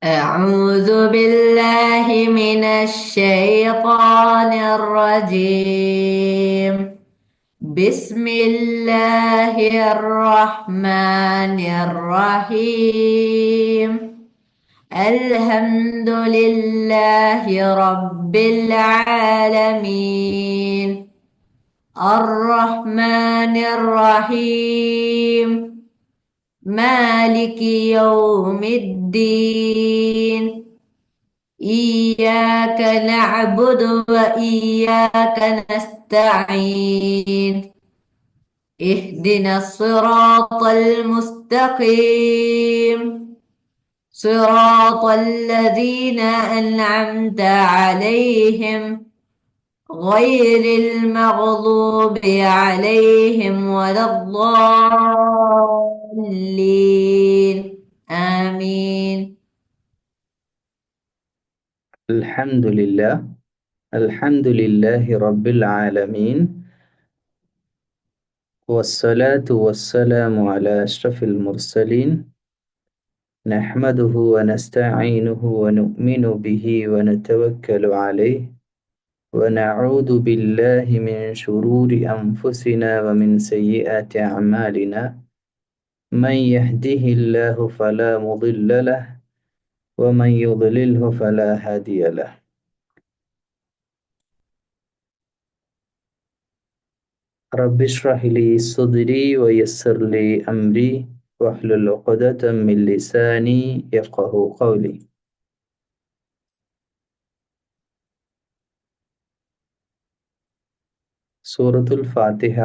أعوذ بالله من الشيطان الرجيم. بسم الله الرحمن الرحيم. الحمد لله رب العالمين. الرحمن الرحيم. مالك يوم الدين. إياك نعبد وإياك نستعين. اهدنا الصراط المستقيم. صراط الذين أنعمت عليهم غير المغضوب عليهم ولا الضالين. آمين. الحمد لله الحمد لله رب العالمين والصلاة والسلام على أشرف المرسلين نحمده ونستعينه ونؤمن به ونتوكل عليه ونعوذ بالله من شرور أنفسنا ومن سيئات أعمالنا من يهده الله فلا مضل له ومن يضلله فلا هادي له. رب اشرح لي صدري ويسر لي أمري واحلل عقدة من لساني يفقه قولي. സൂറത്തുൽ ഫാത്തിഹ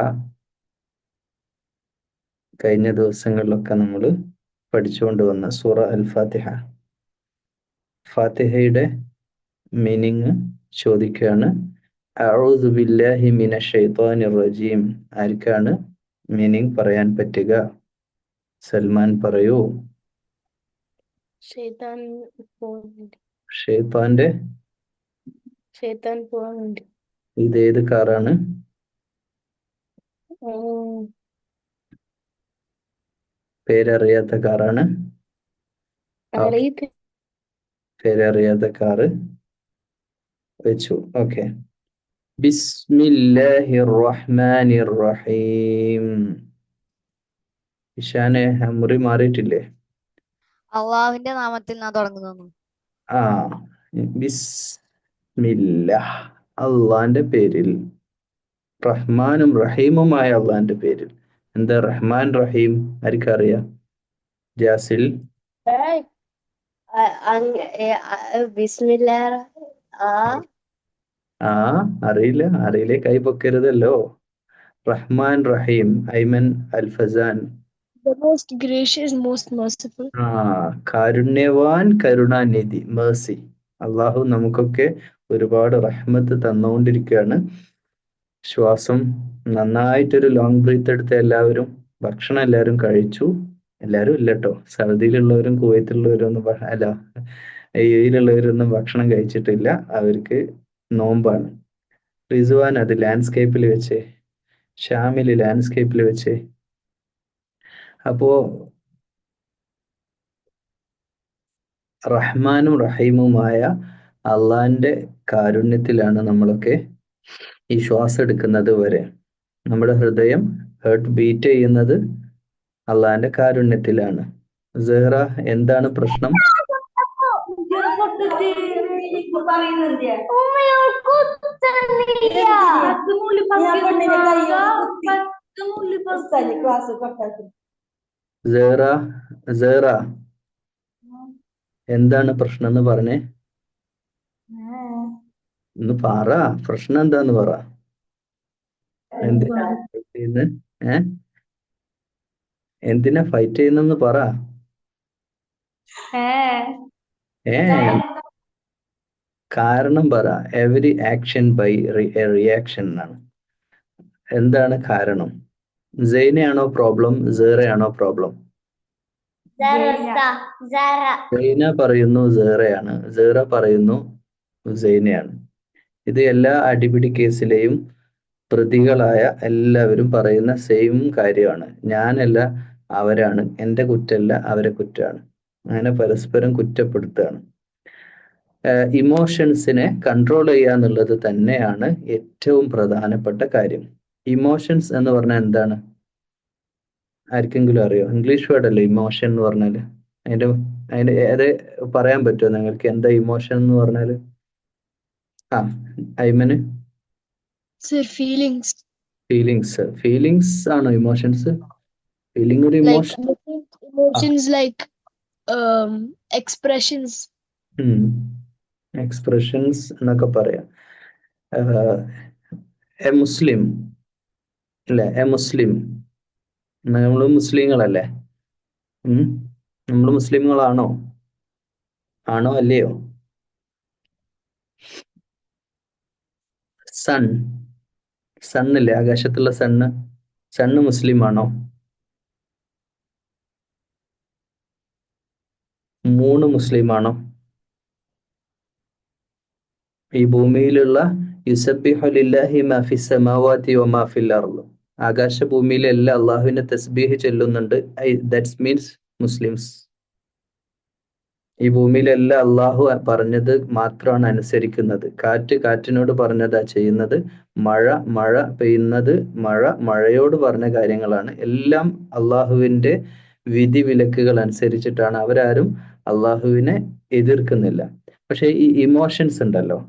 കഴിഞ്ഞ ദിവസങ്ങളിലൊക്കെ നമ്മൾ പഠിച്ചുകൊണ്ട് വന്ന സൂറ അൽ ഫാത്തിഹ. ഫാത്തിഹയുടെ മീനിങ് ചോദിക്കുകയാണ്. അഊദു ബില്ലാഹി മിനശ് ശൈത്വാനിർ റജീം. ആർക്കാണ് മീനിങ് പറയാൻ പറ്റുക? സൽമാൻ പറയൂ. ഷെയ്ത്താൻ പോവാൻ വേണ്ടി. ഷെയ്ത്താന്റെ ഷെയ്ത്താൻ പോവാൻ വേണ്ടി. ഇതേത് കാറാണ്? പേരറിയാത്ത കാറാണ്. പേരറിയാത്ത കാറ് വെച്ചു. ഓക്കെ. ബിസ്മില്ലാഹിർ റഹ്മാനിർ റഹീം. ഇഷാനെ മുറി മാറിയിട്ടില്ലേ? അള്ളാഹുവിന്റെ നാമത്തിൽ ഞാൻ തുടങ്ങുന്നു. ആ, ബിസ്മില്ലാഹ്, അള്ളാന്റെ പേരിൽ. റഹ്മാനും റഹീമുമായ അള്ളാന്റെ പേരിൽ. എന്താ റഹ്മാൻ റഹീം? ആർക്കറിയാം? ജാസിൽ? അറിയില്ല, കൈ പൊക്കരുതല്ലോ. Rahman Rahim. Aiman Alfazan. The most gracious, most merciful. കാരുണ്യവാൻ, കരുണാനിധി, മേഴ്സി. അള്ളാഹു നമുക്കൊക്കെ ഒരുപാട് റഹ്മത്ത് തന്നുകൊണ്ടിരിക്കുകയാണ്. ശ്വാസം നന്നായിട്ടൊരു ലോങ് ബ്രീത്ത് എടുത്ത എല്ലാവരും ഭക്ഷണം എല്ലാവരും കഴിച്ചു. എല്ലാവരും ഇല്ല കേട്ടോ, സൗദിയിലുള്ളവരും കുവൈത്തിലുള്ളവരും ഒന്നും അല്ല, യുഎഇയിലുള്ളവരൊന്നും ഭക്ഷണം കഴിച്ചിട്ടില്ല. അവർക്ക് നോമ്പാണ്. റിസ്വാൻ അത് ലാൻഡ്സ്കേപ്പിൽ വെച്ചേ, ഷാമില് ലാൻഡ്സ്കേപ്പിൽ വെച്ചേ. അപ്പോ റഹ്മാനും റഹീമുമായ അള്ളാന്റെ കാരുണ്യത്തിലാണ് നമ്മളൊക്കെ ഈ ശ്വാസം എടുക്കുന്നത് വരെ. നമ്മുടെ ഹൃദയം ബീറ്റ് ചെയ്യുന്നത് അള്ളാന്റെ കാരുണ്യത്തിലാണ്. സെഹ്റ, എന്താണ് പ്രശ്നം? സെഹ്റ, എന്താണ് പ്രശ്നം എന്ന് പറഞ്ഞേ? ഒന്ന് പറ, പ്രശ്നം എന്താന്ന് പറ. എന്തിനാ ഫൈറ്റ് ചെയ്യുന്നെന്ന് പറ. കാരണം പറ. എവരി ആക്ഷൻ ബൈ റിയാക്ഷൻ എന്നാണ്. എന്താണ് കാരണം? സൈനയാണോ പ്രോബ്ലം? സെഹ്റയാണോ പ്രോബ്ലം? സൈന പറയുന്നു സെഹ്റയാണ്, സെഹ്റ പറയുന്നു സൈനയാണ്. ഇത് എല്ലാ അടിപിടി കേസിലെയും പ്രതികളായ എല്ലാവരും പറയുന്ന സെയിം കാര്യമാണ്. ഞാനല്ല അവരാണ്, എന്റെ കുറ്റമല്ല അവരെ കുറ്റമാണ്. അങ്ങനെ പരസ്പരം കുറ്റപ്പെടുത്തുകയാണ്. ഇമോഷൻസിനെ കൺട്രോൾ ചെയ്യുക എന്നുള്ളത് തന്നെയാണ് ഏറ്റവും പ്രധാനപ്പെട്ട കാര്യം. ഇമോഷൻസ് എന്ന് പറഞ്ഞാൽ എന്താണ്? ആർക്കെങ്കിലും അറിയോ? ഇംഗ്ലീഷ് വേർഡ് അല്ലേ ഇമോഷൻ എന്ന് പറഞ്ഞാല്? അതിന്റെ അത് പറയാൻ പറ്റുമോ നിങ്ങൾക്ക്? എന്താ ഇമോഷൻ എന്ന് പറഞ്ഞാല്? ആ, ഐമന് Sir, feelings. ഫീലിങ്സ് ആണോ ഇമോഷൻസ്? ഫീലിംഗ് ഒരു Like emotion. emotions like expressions. Expressions എന്നൊക്കെ പറയാം. എ മുസ്ലിം അല്ലേ? എ മുസ്ലിം, നമ്മൾ മുസ്ലിങ്ങളല്ലേ? നമ്മൾ മുസ്ലിങ്ങളാണോ? ആണോ അല്ലയോ? സണ്ണില്ലേ, ആകാശത്തുള്ള സണ്ണ് മുസ്ലിം ആണോ? മൂണ് മുസ്ലിം ആണോ? ഈ ഭൂമിയിലുള്ള യുസബ്ബിഹു ലില്ലാഹി മാ ഫിസ് സമാവാതി വമാ ഫിൽ അർള്, ആകാശ ഭൂമിയിലെ എല്ലാ അള്ളാഹുവിന്റെ തസ്ബീഹ് ചൊല്ലുന്നുണ്ട്. That's means Muslims. ഈ ഭൂമിയിലെല്ലാം അള്ളാഹു പറഞ്ഞത് മാത്രമാണ് അനുസരിക്കുന്നത്. കാറ്റിനോട് പറഞ്ഞതാ ചെയ്യുന്നത്. മഴ പെയ്യുന്നത്, മഴയോട് പറഞ്ഞ കാര്യങ്ങളാണ്. എല്ലാം അള്ളാഹുവിന്റെ വിധി വിലക്കുകൾ അനുസരിച്ചിട്ടാണ്. അവരാരും അള്ളാഹുവിനെ എതിർക്കുന്നില്ല. പക്ഷെ ഈ ഇമോഷൻസ് ഉണ്ടല്ലോ,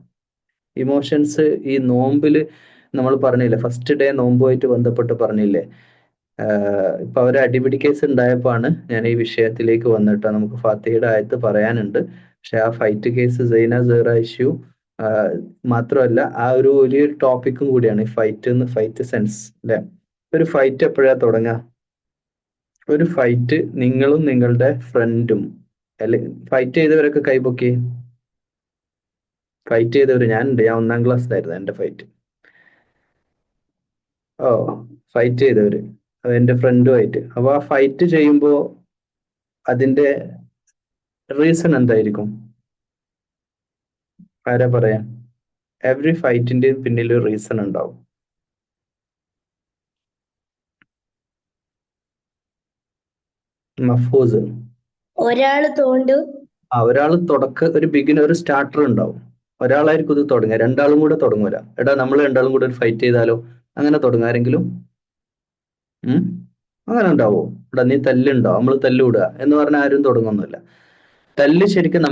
ഇമോഷൻസ് ഈ നോമ്പില് നമ്മൾ പറഞ്ഞില്ലേ, ഫസ്റ്റ് ഡേ നോമ്പുമായിട്ട് ബന്ധപ്പെട്ട് പറഞ്ഞില്ലേ, ഇപ്പൊ അവര് അടിപിടി കേസ് ഉണ്ടായപ്പോഴാണ് ഞാൻ ഈ വിഷയത്തിലേക്ക് വന്നിട്ട് നമുക്ക് ഫാത്തിഹയുടെ ആയത്ത് പറയാനുണ്ട്. പക്ഷെ ആ ഫൈറ്റ് കേസ് സൈന സീറ ഇഷ്യൂ മാത്രമല്ല, ആ ഒരു വലിയൊരു ടോപ്പിക്കും കൂടിയാണ് ഈ ഫൈറ്റ് സെൻസ് അല്ലെ? ഒരു ഫൈറ്റ് എപ്പോഴാ തുടങ്ങുക? ഒരു ഫൈറ്റ് നിങ്ങളും നിങ്ങളുടെ ഫ്രണ്ടും, അല്ലെ ഫൈറ്റ് ചെയ്തവരൊക്കെ കൈപൊക്കി. ഫൈറ്റ് ചെയ്തവര് ഞാൻ 1ാം ക്ലാസ്സിലായിരുന്നു എന്റെ ഫൈറ്റ്. ഫൈറ്റ് ചെയ്തവര് എന്റെ ഫ്രണ്ടുമായിട്ട്. അപ്പൊ ആ ഫൈറ്റ് ചെയ്യുമ്പോ അതിന്റെ റീസൺ എന്തായിരിക്കും? ആരാ പറയാ? എവറി ഫൈറ്റിന്റെ പിന്നിൽ ഒരു റീസൺ ഉണ്ടാവും. മഫൂസ്, ഒരാള് ഒരു ബിഗിനർ, ഒരു സ്റ്റാർട്ടർ ഉണ്ടാവും. ഒരാളായിരിക്കും ഇത് തുടങ്ങുക, രണ്ടാളും കൂടെ തുടങ്ങൂല. എടാ നമ്മൾ രണ്ടാളും കൂടെ ഒരു ഫൈറ്റ് ചെയ്താലോ, അങ്ങനെ തുടങ്ങുക ആരെങ്കിലും? അങ്ങനെ ഉണ്ടാവോ? എടാ നീ തല്ലുണ്ടോ, നമ്മൾ തല്ലുവിടുക എന്ന് പറഞ്ഞാൽ ആരും തുടങ്ങുന്നില്ല. തല്ല് ശരിക്കും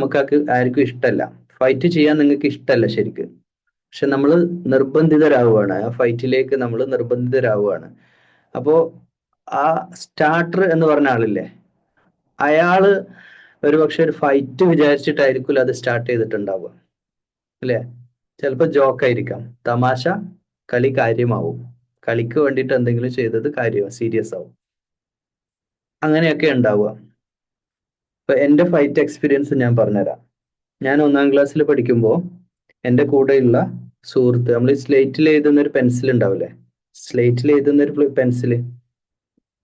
ആർക്കും ഇഷ്ടമല്ല. ഫൈറ്റ് ചെയ്യാൻ നിങ്ങൾക്ക് ഇഷ്ടമല്ല ശരിക്ക്. പക്ഷെ നമ്മൾ നിർബന്ധിതരാവുകയാണ്, ആ ഫൈറ്റിലേക്ക് നമ്മൾ നിർബന്ധിതരാവുകയാണ്. അപ്പോ ആ സ്റ്റാർട്ടർ എന്ന് പറഞ്ഞ ആളില്ലേ, അയാള് ഒരുപക്ഷെ ഒരു ഫൈറ്റ് വിചാരിച്ചിട്ടായിരിക്കും അത് സ്റ്റാർട്ട് ചെയ്തിട്ടുണ്ടാവുക അല്ലെ? ചിലപ്പോ ജോക്കായിരിക്കാം, തമാശ. കളി കാര്യമാവും, കളിക്ക് വേണ്ടിയിട്ട് എന്തെങ്കിലും ചെയ്തത് കാര്യമാവും, സീരിയസ് ആവും. അങ്ങനെയൊക്കെ ഉണ്ടാവുക. ഇപ്പൊ എന്റെ ഫൈറ്റ് എക്സ്പീരിയൻസ് ഞാൻ പറഞ്ഞുതരാം. ഞാൻ 1ാം ക്ലാസ്സിൽ പഠിക്കുമ്പോൾ എൻ്റെ കൂടെയുള്ള സുഹൃത്ത്, നമ്മൾ ഈ സ്ലേറ്റിൽ എഴുതുന്ന ഒരു പെൻസിൽ ഉണ്ടാവില്ലേ, സ്ലേറ്റിൽ എഴുതുന്ന ഒരു പെൻസിൽ,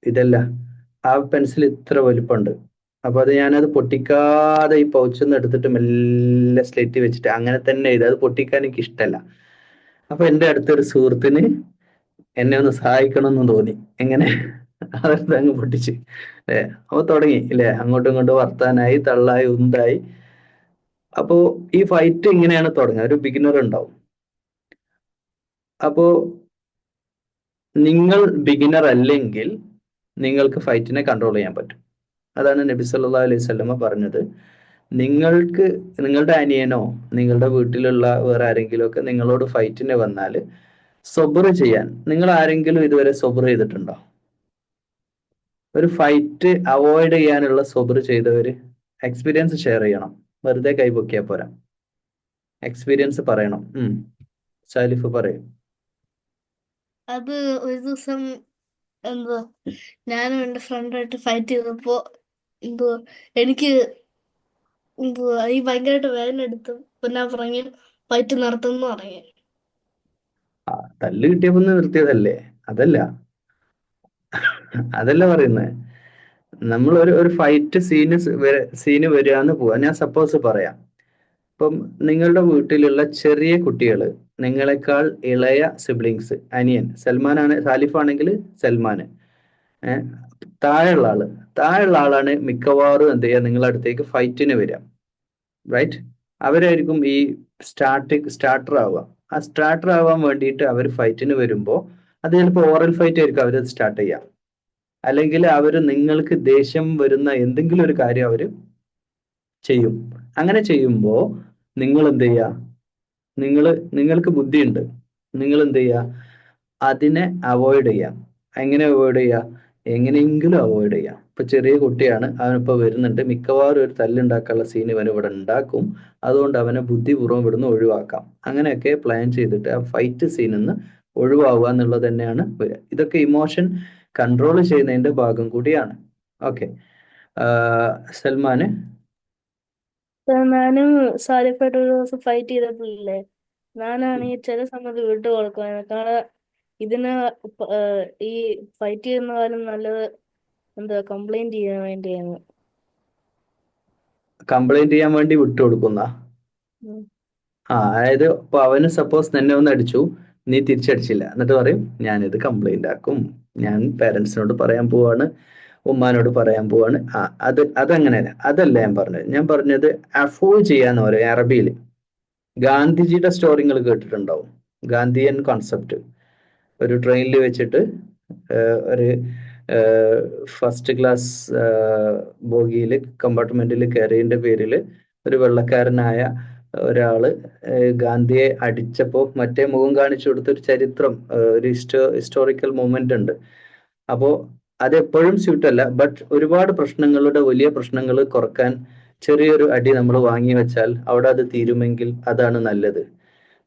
ഇതല്ല, ആ പെൻസിൽ ഇത്ര വലുപ്പമുണ്ട്. അപ്പൊ ഞാനത് പൊട്ടിക്കാതെ ഈ പൗച്ചൊന്ന് എടുത്തിട്ട് മെല്ലെ സ്ലേറ്റ് വെച്ചിട്ട് അങ്ങനെ തന്നെ എഴുതുക. അത് പൊട്ടിക്കാൻ എനിക്ക് ഇഷ്ടമല്ല. അപ്പൊ എൻ്റെ അടുത്തൊരു സുഹൃത്തിന് എന്നെ ഒന്ന് സഹായിക്കണം എന്ന് തോന്നി. എങ്ങനെ? അതെടുത്ത് അങ്ങ് പൊട്ടിച്ച് അപ്പൊ തുടങ്ങി ഇല്ലേ, അങ്ങോട്ടും ഇങ്ങോട്ടും വർത്താനായി, തള്ളായി, ഉന്തായി. അപ്പോ ഈ ഫൈറ്റ് ഇങ്ങനെയാണ് തുടങ്ങുക. ഒരു ബിഗിനർ ഉണ്ടാവും. അപ്പോ നിങ്ങൾ ബിഗിനർ അല്ലെങ്കിൽ നിങ്ങൾക്ക് ഫൈറ്റിനെ കൺട്രോൾ ചെയ്യാൻ പറ്റും. അതാണ് നബി സല്ലല്ലാഹു അലൈഹി വസല്ലമ പറഞ്ഞത്. നിങ്ങളുടെ അനിയനോ നിങ്ങളുടെ വീട്ടിലുള്ള വേറെ ആരെങ്കിലും ഒക്കെ നിങ്ങളോട് ഫൈറ്റിന് വന്നാൽ സൊബ്ർ ചെയ്യാൻ നിങ്ങൾ ആരെങ്കിലും ഇതുവരെ സൊബ്ർ ചെയ്തിട്ടുണ്ടോ? ഒരു ഫൈറ്റ് അവോയ്ഡ് ചെയ്യാനുള്ള സൊബ്ർ ചെയ്തവര് എക്സ്പീരിയൻസ് ഷെയർ ചെയ്യണം. വെറുതെ കൈപൊക്കിയാ പോരാ, എക്സ്പീരിയൻസ് പറയണം. സാലിഫ് പറയും. അത് ഒരു ദിവസം എന്തോ ഞാനും എന്റെ ഫ്രണ്ടായിട്ട് ഫൈറ്റ് ചെയ്തപ്പോ എന്തോ എനിക്ക് ഈ ഭയങ്കരമായിട്ട് വേദന എടുത്തു. പിന്നെ പറഞ്ഞു ഫൈറ്റ് നിർത്തുന്നു പറഞ്ഞു. തല്ല് കിട്ടിയപ്പോ നിർത്തിയതല്ലേ? അതല്ല പറയുന്നത്. നമ്മൾ ഒരു ഫൈറ്റ് സീന് വരികയെന്ന് പോവാ. ഞാൻ സപ്പോസ് പറയാം, ഇപ്പം നിങ്ങളുടെ വീട്ടിലുള്ള ചെറിയ കുട്ടികൾ, നിങ്ങളെക്കാൾ ഇളയ സിബ്ലിങ്സ്, അനിയൻ സൽമാനാണ്, സാലിഫ് ആണെങ്കിൽ സൽമാന്, താഴെയുള്ള ആള് താഴെയുള്ള ആളാണ് മിക്കവാറും എന്ത് ചെയ്യുക നിങ്ങളുടെ അടുത്തേക്ക് ഫൈറ്റിന് വരിക, റൈറ്റ്? അവരായിരിക്കും ഈ സ്റ്റാർട്ടർ ആവുക. ആ സ്റ്റാർട്ടർ ആവാൻ വേണ്ടിയിട്ട് അവർ ഫൈറ്റിന് വരുമ്പോൾ അത് ചിലപ്പോൾ ഓറൽ ഫൈറ്റ് ആയിരിക്കും അവർ സ്റ്റാർട്ട് ചെയ്യുക, അല്ലെങ്കിൽ അവർ നിങ്ങൾക്ക് ദേഷ്യം വരുന്ന എന്തെങ്കിലും ഒരു കാര്യം അവർ ചെയ്യും. അങ്ങനെ ചെയ്യുമ്പോൾ നിങ്ങൾ എന്ത് ചെയ്യുക, നിങ്ങൾക്ക് ബുദ്ധിയുണ്ട്, നിങ്ങൾ എന്ത് ചെയ്യുക, അതിനെ അവോയ്ഡ് ചെയ്യാം. എങ്ങനെ അവോയ്ഡ് ചെയ്യുക? എങ്ങനെയെങ്കിലും അവോയ്ഡ് ചെയ്യാം. ഇപ്പൊ ചെറിയ കുട്ടിയാണ്, അവനിപ്പോ വരുന്നുണ്ട്, മിക്കവാറും ഒരു തല്ലുണ്ടാക്കാനുള്ള സീൻ ഇവൻ ഇവിടെ ഉണ്ടാക്കും, അതുകൊണ്ട് അവനെ ബുദ്ധിപൂർവ്വം ഇവിടുന്ന് ഒഴിവാക്കാം. അങ്ങനെയൊക്കെ പ്ലാൻ ചെയ്തിട്ട് ആ ഫൈറ്റ് സീനിൽ നിന്ന് ഒഴിവാവുക എന്നുള്ളത് തന്നെയാണ് വരിക. ഇതൊക്കെ ഇമോഷൻ കൺട്രോൾ ചെയ്യുന്നതിന്റെ ഭാഗം കൂടിയാണ്. ഓക്കെ, സൽമാന്. ഞാനും സാരിപ്പായിട്ട് ഒരു ദിവസം ഫൈറ്റ് ചെയ്തപ്പോഴില്ലേ, ഞാനാണെങ്കിൽ ചില സമയത്ത് വിട്ടു കൊടുക്കുമായിരുന്നു. കാരണം ഇതിന് ഈ ഫൈറ്റ് ചെയ്യുന്നതിനും നല്ലത് എന്താ കംപ്ലൈന്റ് ചെയ്യാൻ വേണ്ടിയാണ്. കംപ്ലൈന്റ് ചെയ്യാൻ വേണ്ടി വിട്ടുകൊടുക്കുന്ന ഉം. അതായത് ഇപ്പൊ അവന് സപ്പോസ് നിന്നെ ഒന്ന് അടിച്ചു, നീ തിരിച്ചടിച്ചില്ല, എന്നിട്ട് പറയും ഞാനിത് കംപ്ലൈന്റ് ആക്കും, ഞാൻ പേരൻസിനോട് പറയാൻ പോവാണ്, ഉമ്മാനോട് പറയാൻ പോവാണ്. അതങ്ങനെയല്ല, അതല്ല ഞാൻ പറഞ്ഞത് അഫോർഡ് ചെയ്യാന്ന് പറയും അറബിയിൽ. ഗാന്ധിജിയുടെ സ്റ്റോറി നിങ്ങൾ കേട്ടിട്ടുണ്ടാവും, ഗാന്ധിയൻ കോൺസെപ്റ്റ്. ഒരു ട്രെയിനിൽ വെച്ചിട്ട് ഒരു ഫസ്റ്റ് ക്ലാസ് ബോഗിയിൽ കമ്പാർട്ട്മെന്റിൽ കയറിയതിന്റെ പേരിൽ ഒരു വെള്ളക്കാരനായ ഒരാള് ഗാന്ധിയെ അടിച്ചപ്പോ മറ്റേ മുഖം കാണിച്ചു കൊടുത്തൊരു ചരിത്രം, ഒരു ഹിസ്റ്റോറിക്കൽ മൂമെന്റ് ഉണ്ട്. അപ്പോ അതെപ്പോഴും സ്യൂട്ടല്ല, ബട്ട് ഒരുപാട് പ്രശ്നങ്ങളുടെ വലിയ പ്രശ്നങ്ങൾ കുറക്കാൻ ചെറിയൊരു അടി നമ്മൾ വാങ്ങി വെച്ചാൽ അവിടെ അത് തീരുമെങ്കിൽ അതാണ് നല്ലത്.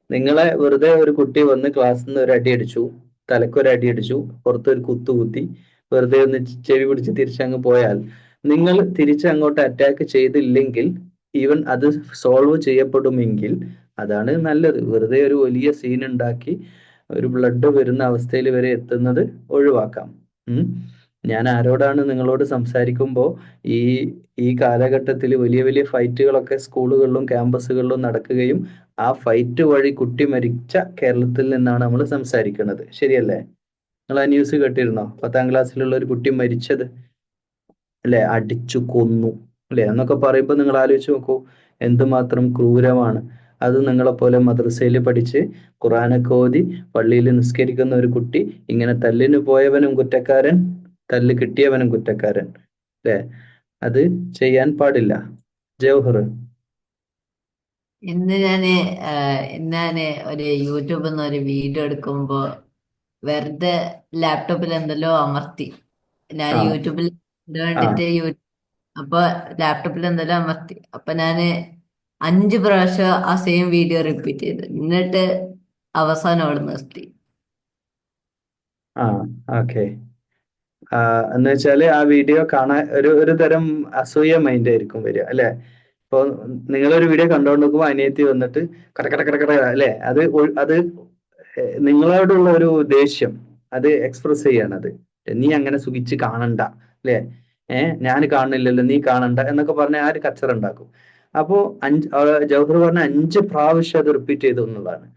നിങ്ങളെ വെറുതെ ഒരു കുട്ടി വന്ന് ക്ലാസ്സിൽ നിന്ന് ഒരു അടി അടിച്ചു, തലക്കൊരു അടി അടിച്ചു, പുറത്തൊരു കുത്തു കുത്തി, വെറുതെ ഒന്ന് ചെവി പിടിച്ച് തിരിച്ചങ്ങ് പോയാൽ, നിങ്ങൾ തിരിച്ചങ്ങോട്ട് അറ്റാക്ക് ചെയ്തില്ലെങ്കിൽ ഈവൻ അത് സോൾവ് ചെയ്യപ്പെടുമെങ്കിൽ അതാണ് നല്ലത്. വെറുതെ ഒരു വലിയ സീൻ ഉണ്ടാക്കി ഒരു ബ്ലഡ് വരുന്ന അവസ്ഥയിൽ വരെ എത്തുന്നത് ഒഴിവാക്കാം. ഞാൻ ആരോടാണ് നിങ്ങളോട് സംസാരിക്കുമ്പോൾ ഈ കാലഘട്ടത്തിൽ വലിയ വലിയ ഫൈറ്റുകളൊക്കെ സ്കൂളുകളിലും ക്യാമ്പസുകളിലും നടക്കുകയും ആ ഫൈറ്റ് വഴി കുട്ടി മരിച്ച കേരളത്തിൽ നിന്നാണ് നമ്മൾ സംസാരിക്കുന്നത്. ശരിയല്ലേ? നിങ്ങൾ ആ ന്യൂസ് കേട്ടിരുന്നോ? 10ാം ക്ലാസ്സിലുള്ള ഒരു കുട്ടി മരിച്ചത്, അല്ലെ? അടിച്ചു കൊന്നു, അല്ലെ? എന്നൊക്കെ പറയുമ്പോൾ നിങ്ങൾ ആലോചിച്ച് നോക്കൂ, എന്തുമാത്രം ക്രൂരമാണ് അത്. നിങ്ങളെപ്പോലെ മദ്രസയിൽ പഠിച്ച് ഖുറാനൊക്കെ ഓതി പള്ളിയിൽ നിസ്കരിക്കുന്ന ഒരു കുട്ടി ഇങ്ങനെ തല്ലിന് പോയവനും കുറ്റക്കാരൻ, തല്ല് കിട്ടിയവനും കുറ്റക്കാരൻ, അല്ലെ? അത് ചെയ്യാൻ പാടില്ല. ജവഹർ. ഇന്ന് ഞാന് ഒരു യൂട്യൂബിൽ നിന്ന് ഒരു വീഡിയോ എടുക്കുമ്പോ വെറുതെ ലാപ്ടോപ്പിൽ എന്തെല്ലോ അമർത്തി. ഞാൻ ആ യൂട്യൂബിൽ ആ വേണ്ടിട്ട് അപ്പൊ ലാപ്ടോപ്പിൽ എന്തെല്ലോ അമർത്തി. അപ്പൊ ഞാന് 5 പ്രാവശ്യം ആ സെയിം വീഡിയോ റിപ്പീറ്റ് ചെയ്തു, എന്നിട്ട് അവസാനം അവിടെ നിർത്തി. ആ ഓക്കെ. എന്ന് വെച്ചാല് ആ വീഡിയോ കാണാൻ ഒരു തരം അസൂയ മൈൻഡ് ആയിരിക്കും വരിക, അല്ലെ? ഇപ്പൊ നിങ്ങളൊരു വീഡിയോ കണ്ടോണ്ട് നോക്കുമ്പോ അനിയത്തി വന്നിട്ട് കട അല്ലെ, അത് നിങ്ങളോടുള്ള ഒരു ദേഷ്യം അത് എക്സ്പ്രസ് ചെയ്യണത്. നീ അങ്ങനെ സുഖിച്ച് കാണണ്ട, അല്ലെ? ഞാൻ കാണുന്നില്ലല്ലോ, നീ കാണണ്ട എന്നൊക്കെ പറഞ്ഞ ആ ഒരു കച്ചറ ഉണ്ടാക്കും. അപ്പോ ജവഹർ പറഞ്ഞ 5 പ്രാവശ്യം അത് റിപ്പീറ്റ് ചെയ്തു എന്നുള്ളതാണ്.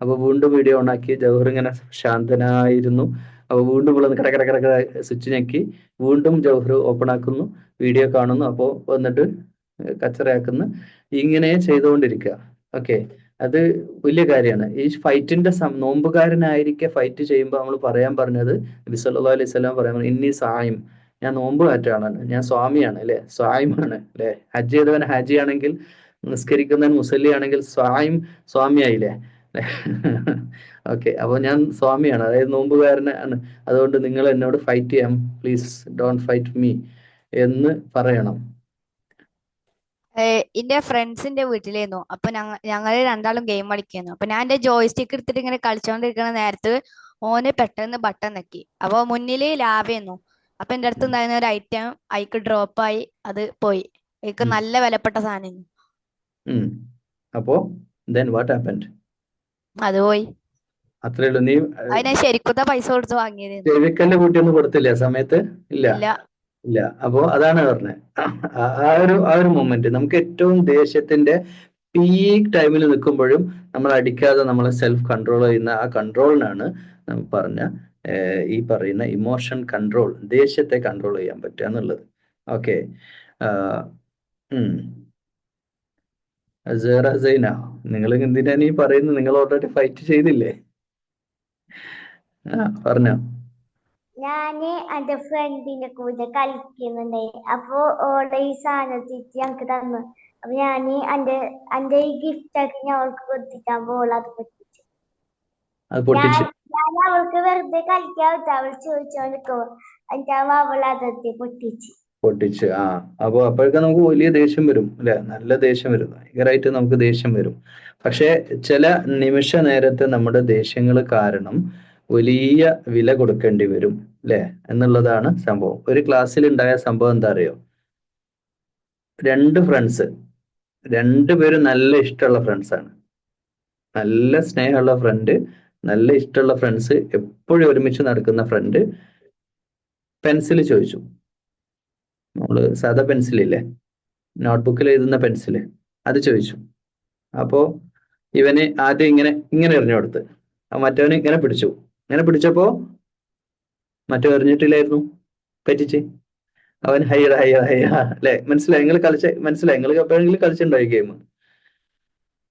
അപ്പൊ വീണ്ടും വീഡിയോ ഓൺ ആക്കി ജവഹർ ഇങ്ങനെ ശാന്തനായിരുന്നു. അപ്പൊ വീണ്ടും ഇവിടെ കട സ്വിച്ച് ഞെക്കി വീണ്ടും ജവഹർ ഓപ്പൺ ആക്കുന്നു, വീഡിയോ കാണുന്നു, അപ്പോ വന്നിട്ട് കച്ചറയാക്കുന്നു. ഇങ്ങനെ ചെയ്തുകൊണ്ടിരിക്കുക. ഓക്കെ, അത് വലിയ കാര്യമാണ്. ഈ ഫൈറ്റിന്റെ നോമ്പുകാരനായിരിക്കെ ഫൈറ്റ് ചെയ്യുമ്പോൾ നമ്മൾ പറയാൻ പറഞ്ഞത്, നബി സല്ലല്ലാഹു അലൈഹി വസല്ലം പറയാൻ പറഞ്ഞു, ഇന്നി സായിം, ഞാൻ നോമ്പ് കാറ്റാളാണ്, ഞാൻ സ്വാമിയാണ്, അല്ലെ? സ്വായിമാണ്, അല്ലെ? ഹജ്ജ് ചെയ്തവൻ ഹാജി ആണെങ്കിൽ, നിസ്കരിക്കുന്നവൻ മുസല്ലി ആണെങ്കിൽ സ്വാമിയായില്ലേ? ഓക്കെ, അപ്പൊ ഞാൻ സ്വാമിയാണ്, അതായത് നോമ്പുകാരനാണ്, അതുകൊണ്ട് നിങ്ങൾ എന്നോട് ഫൈറ്റ് ചെയ്യാം, പ്ലീസ് ഡോണ്ട് ഫൈറ്റ് മീ എന്ന് പറയണം. എന്റെ ഫ്രണ്ട്സിന്റെ വീട്ടിലായിരുന്നു. അപ്പൊ ഞങ്ങള് രണ്ടാളും ഗെയിം കളിക്കായിരുന്നു. അപ്പൊ ഞാൻ എന്റെ ജോയ്സ്റ്റിക്ക് എടുത്തിട്ട് ഇങ്ങനെ കളിച്ചോണ്ടിരിക്കുന്ന നേരത്ത് ഓന് പെട്ടെന്ന് ബട്ടൺ നെക്കി. അപ്പൊ മുന്നില് ലാവയായിരുന്നു. അപ്പൊ എന്റെ അടുത്ത് ഉണ്ടായിരുന്ന ഒരു ഐറ്റം അയക്ക് ഡ്രോപ്പായി, അത് പോയി. എനിക്ക് നല്ല വിലപ്പെട്ട സാധനം, അപ്പോ then what happened? അത് പോയി. അത്രേ ഉള്ളൂ. നീ അതിനെ ശരിക്കും പൈസ കൊടുത്ത് വാങ്ങിയതായിരുന്നു. ചെവിക്കല്ല് കൂട്ടിയൊന്നും കൊടുത്തില്ല ആ സമയത്ത്? ഇല്ല ഇല്ല. ഇല്ല. അപ്പോ അതാണ് പറഞ്ഞത്, ആ ഒരു മൊമെന്റ് നമുക്ക് ഏറ്റവും ദേഷ്യത്തിന്റെ പീക്ക് ടൈമിൽ നിൽക്കുമ്പോഴും നമ്മൾ അടിക്കാതെ നമ്മളെ സെൽഫ് കൺട്രോൾ ചെയ്യുന്ന ആ കൺട്രോളിനാണ് നമ്മൾ പറഞ്ഞ ഈ പറയുന്ന ഇമോഷൻ കൺട്രോൾ, ദേഷ്യത്തെ കൺട്രോൾ ചെയ്യാൻ പറ്റുക എന്നുള്ളത്. ഓക്കെ. സൈന, നിങ്ങൾ എന്തിനാണ് ഈ പറയുന്നത്? നിങ്ങൾ ഓൾറെഡി ഫൈറ്റ് ചെയ്തില്ലേ? പറഞ്ഞോ. ഞാന് എന്റെ ഫ്രണ്ടിന്റെ കൂടെ കളിക്കുന്നുണ്ടായി. അപ്പൊ ഓളെ ഈ സാധനത്തിട്ട് ഞങ്ങക്ക് തന്നു. അപ്പൊ ഞാന് എന്റെ ഈ ഗിഫ്റ്റ് ഒക്കെ ഞാൻ അവൾക്ക് കൊടുത്തിട്ടാകുമ്പോ ഓൾ അത് പൊട്ടിച്ചു. അത് പൊട്ടിച്ച് ഞാൻ അവൾക്ക് വെറുതെ കളിക്കാൻ വിട്ടു. അവൾ ചോദിച്ചോണ്ടിരിക്കോ എന്നിട്ടാകുമ്പോ അവൾ അതെത്തി പൊട്ടിച്ച്. അപ്പൊ അപ്പോഴൊക്കെ നമുക്ക് വലിയ ദേഷ്യം വരും അല്ലെ? നല്ല ദേഷ്യം വരും, ഭയങ്കരമായിട്ട് നമുക്ക് ദേഷ്യം വരും. പക്ഷെ ചില നിമിഷ നേരത്തെ നമ്മുടെ ദേഷ്യങ്ങൾ കാരണം വലിയ വില കൊടുക്കേണ്ടി വരും അല്ലെ എന്നുള്ളതാണ് സംഭവം. ഒരു ക്ലാസ്സിൽ ഉണ്ടായ സംഭവം എന്താ അറിയോ? 2 ഫ്രണ്ട്സ്, രണ്ടുപേരും നല്ല ഇഷ്ടമുള്ള ഫ്രണ്ട്സാണ്, നല്ല സ്നേഹമുള്ള ഫ്രണ്ട്, നല്ല ഇഷ്ടമുള്ള ഫ്രണ്ട്സ്, എപ്പോഴും ഒരുമിച്ച് നടക്കുന്ന ഫ്രണ്ട് പെൻസിൽ ചോദിച്ചു. നമ്മള് സാധാ പെൻസിലില്ലേ, നോട്ട്ബുക്കിൽ എഴുതുന്ന പെൻസില്, അത് ചോദിച്ചു. അപ്പോ ഇവന് ആദ്യം ഇങ്ങനെ എറിഞ്ഞു കൊടുത്ത്, മറ്റവന് ഇങ്ങനെ പിടിച്ചപ്പോ മറ്റോ എറിഞ്ഞിട്ടില്ലായിരുന്നു, പറ്റിച്ച്. അവൻ ഹയ്യ ഹയ്യ ഹയ്യ അല്ലെ? മനസ്സിലായി? മനസ്സിലായി? നിങ്ങൾ എപ്പോഴെങ്കിലും കളിച്ചിട്ടുണ്ടായി ഗെയിം?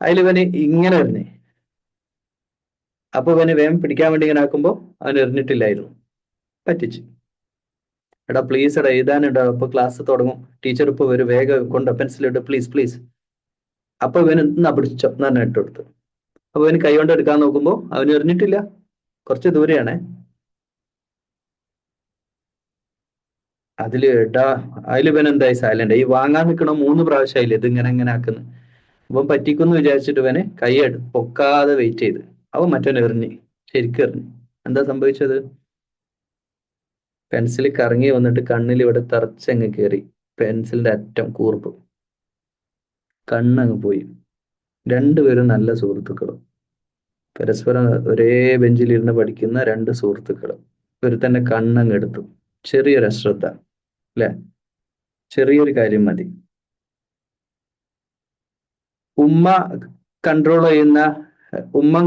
അതിലിവന് ഇങ്ങനെ എറിഞ്ഞ്, അപ്പൊ ഇവന് വേഗം പിടിക്കാൻ വേണ്ടി ഇങ്ങനെ ആക്കുമ്പോ അവൻ എറിഞ്ഞിട്ടില്ലായിരുന്നു, പറ്റിച്ച്. എടാ പ്ലീസ് എടാ എഴുതാനുണ്ടോ, അപ്പൊ ക്ലാസ് തുടങ്ങും, ടീച്ചർ ഇപ്പൊ വരും, വേഗം കൊണ്ട് പെൻസിലിട്ട് പ്ലീസ്. അപ്പൊ ഇവന് എന്നാ പിടിച്ചോ എന്ന് പറഞ്ഞ ഇട്ട് കൊടുത്തു. അപ്പൊ ഇവന് കൈ കൊണ്ട് എടുക്കാൻ നോക്കുമ്പോ അവന് എറിഞ്ഞിട്ടില്ല, കുറച്ച് ദൂരെയാണേ. അതിൽ ഇവൻ എന്തായി സൈലന്റ്. ഈ വാങ്ങാൻ നിൽക്കണ 3 പ്രാവശ്യമായില്ലേ ഇത് ഇങ്ങനെ ആക്കുന്നു. ഇവൻ പറ്റിക്കുന്ന് വിചാരിച്ചിട്ട് ഇവന് കൈ പൊക്കാതെ വെയിറ്റ് ചെയ്ത് അവൻ മറ്റവൻ എറിഞ്ഞ്, ശരിക്കും എറിഞ്ഞ്. എന്താ സംഭവിച്ചത്? പെൻസിൽ കറങ്ങി വന്നിട്ട് കണ്ണിൽ ഇവിടെ തറച്ചങ്ങ് കയറി, പെൻസിലിന്റെ അറ്റം കൂർപ്പ്, കണ്ണങ്ങ് പോയി. രണ്ടുപേരും നല്ല സുഹൃത്തുക്കളും, പരസ്പരം ഒരേ ബെഞ്ചിലിരുന്ന് പഠിക്കുന്ന 2 സുഹൃത്തുക്കളും. ഒരുത്തന്റെ കണ്ണങ്ങ് എടുത്തു. ചെറിയൊരു അശ്രദ്ധ അല്ലെ? ചെറിയൊരു കാര്യം മതി. ഉമ്മ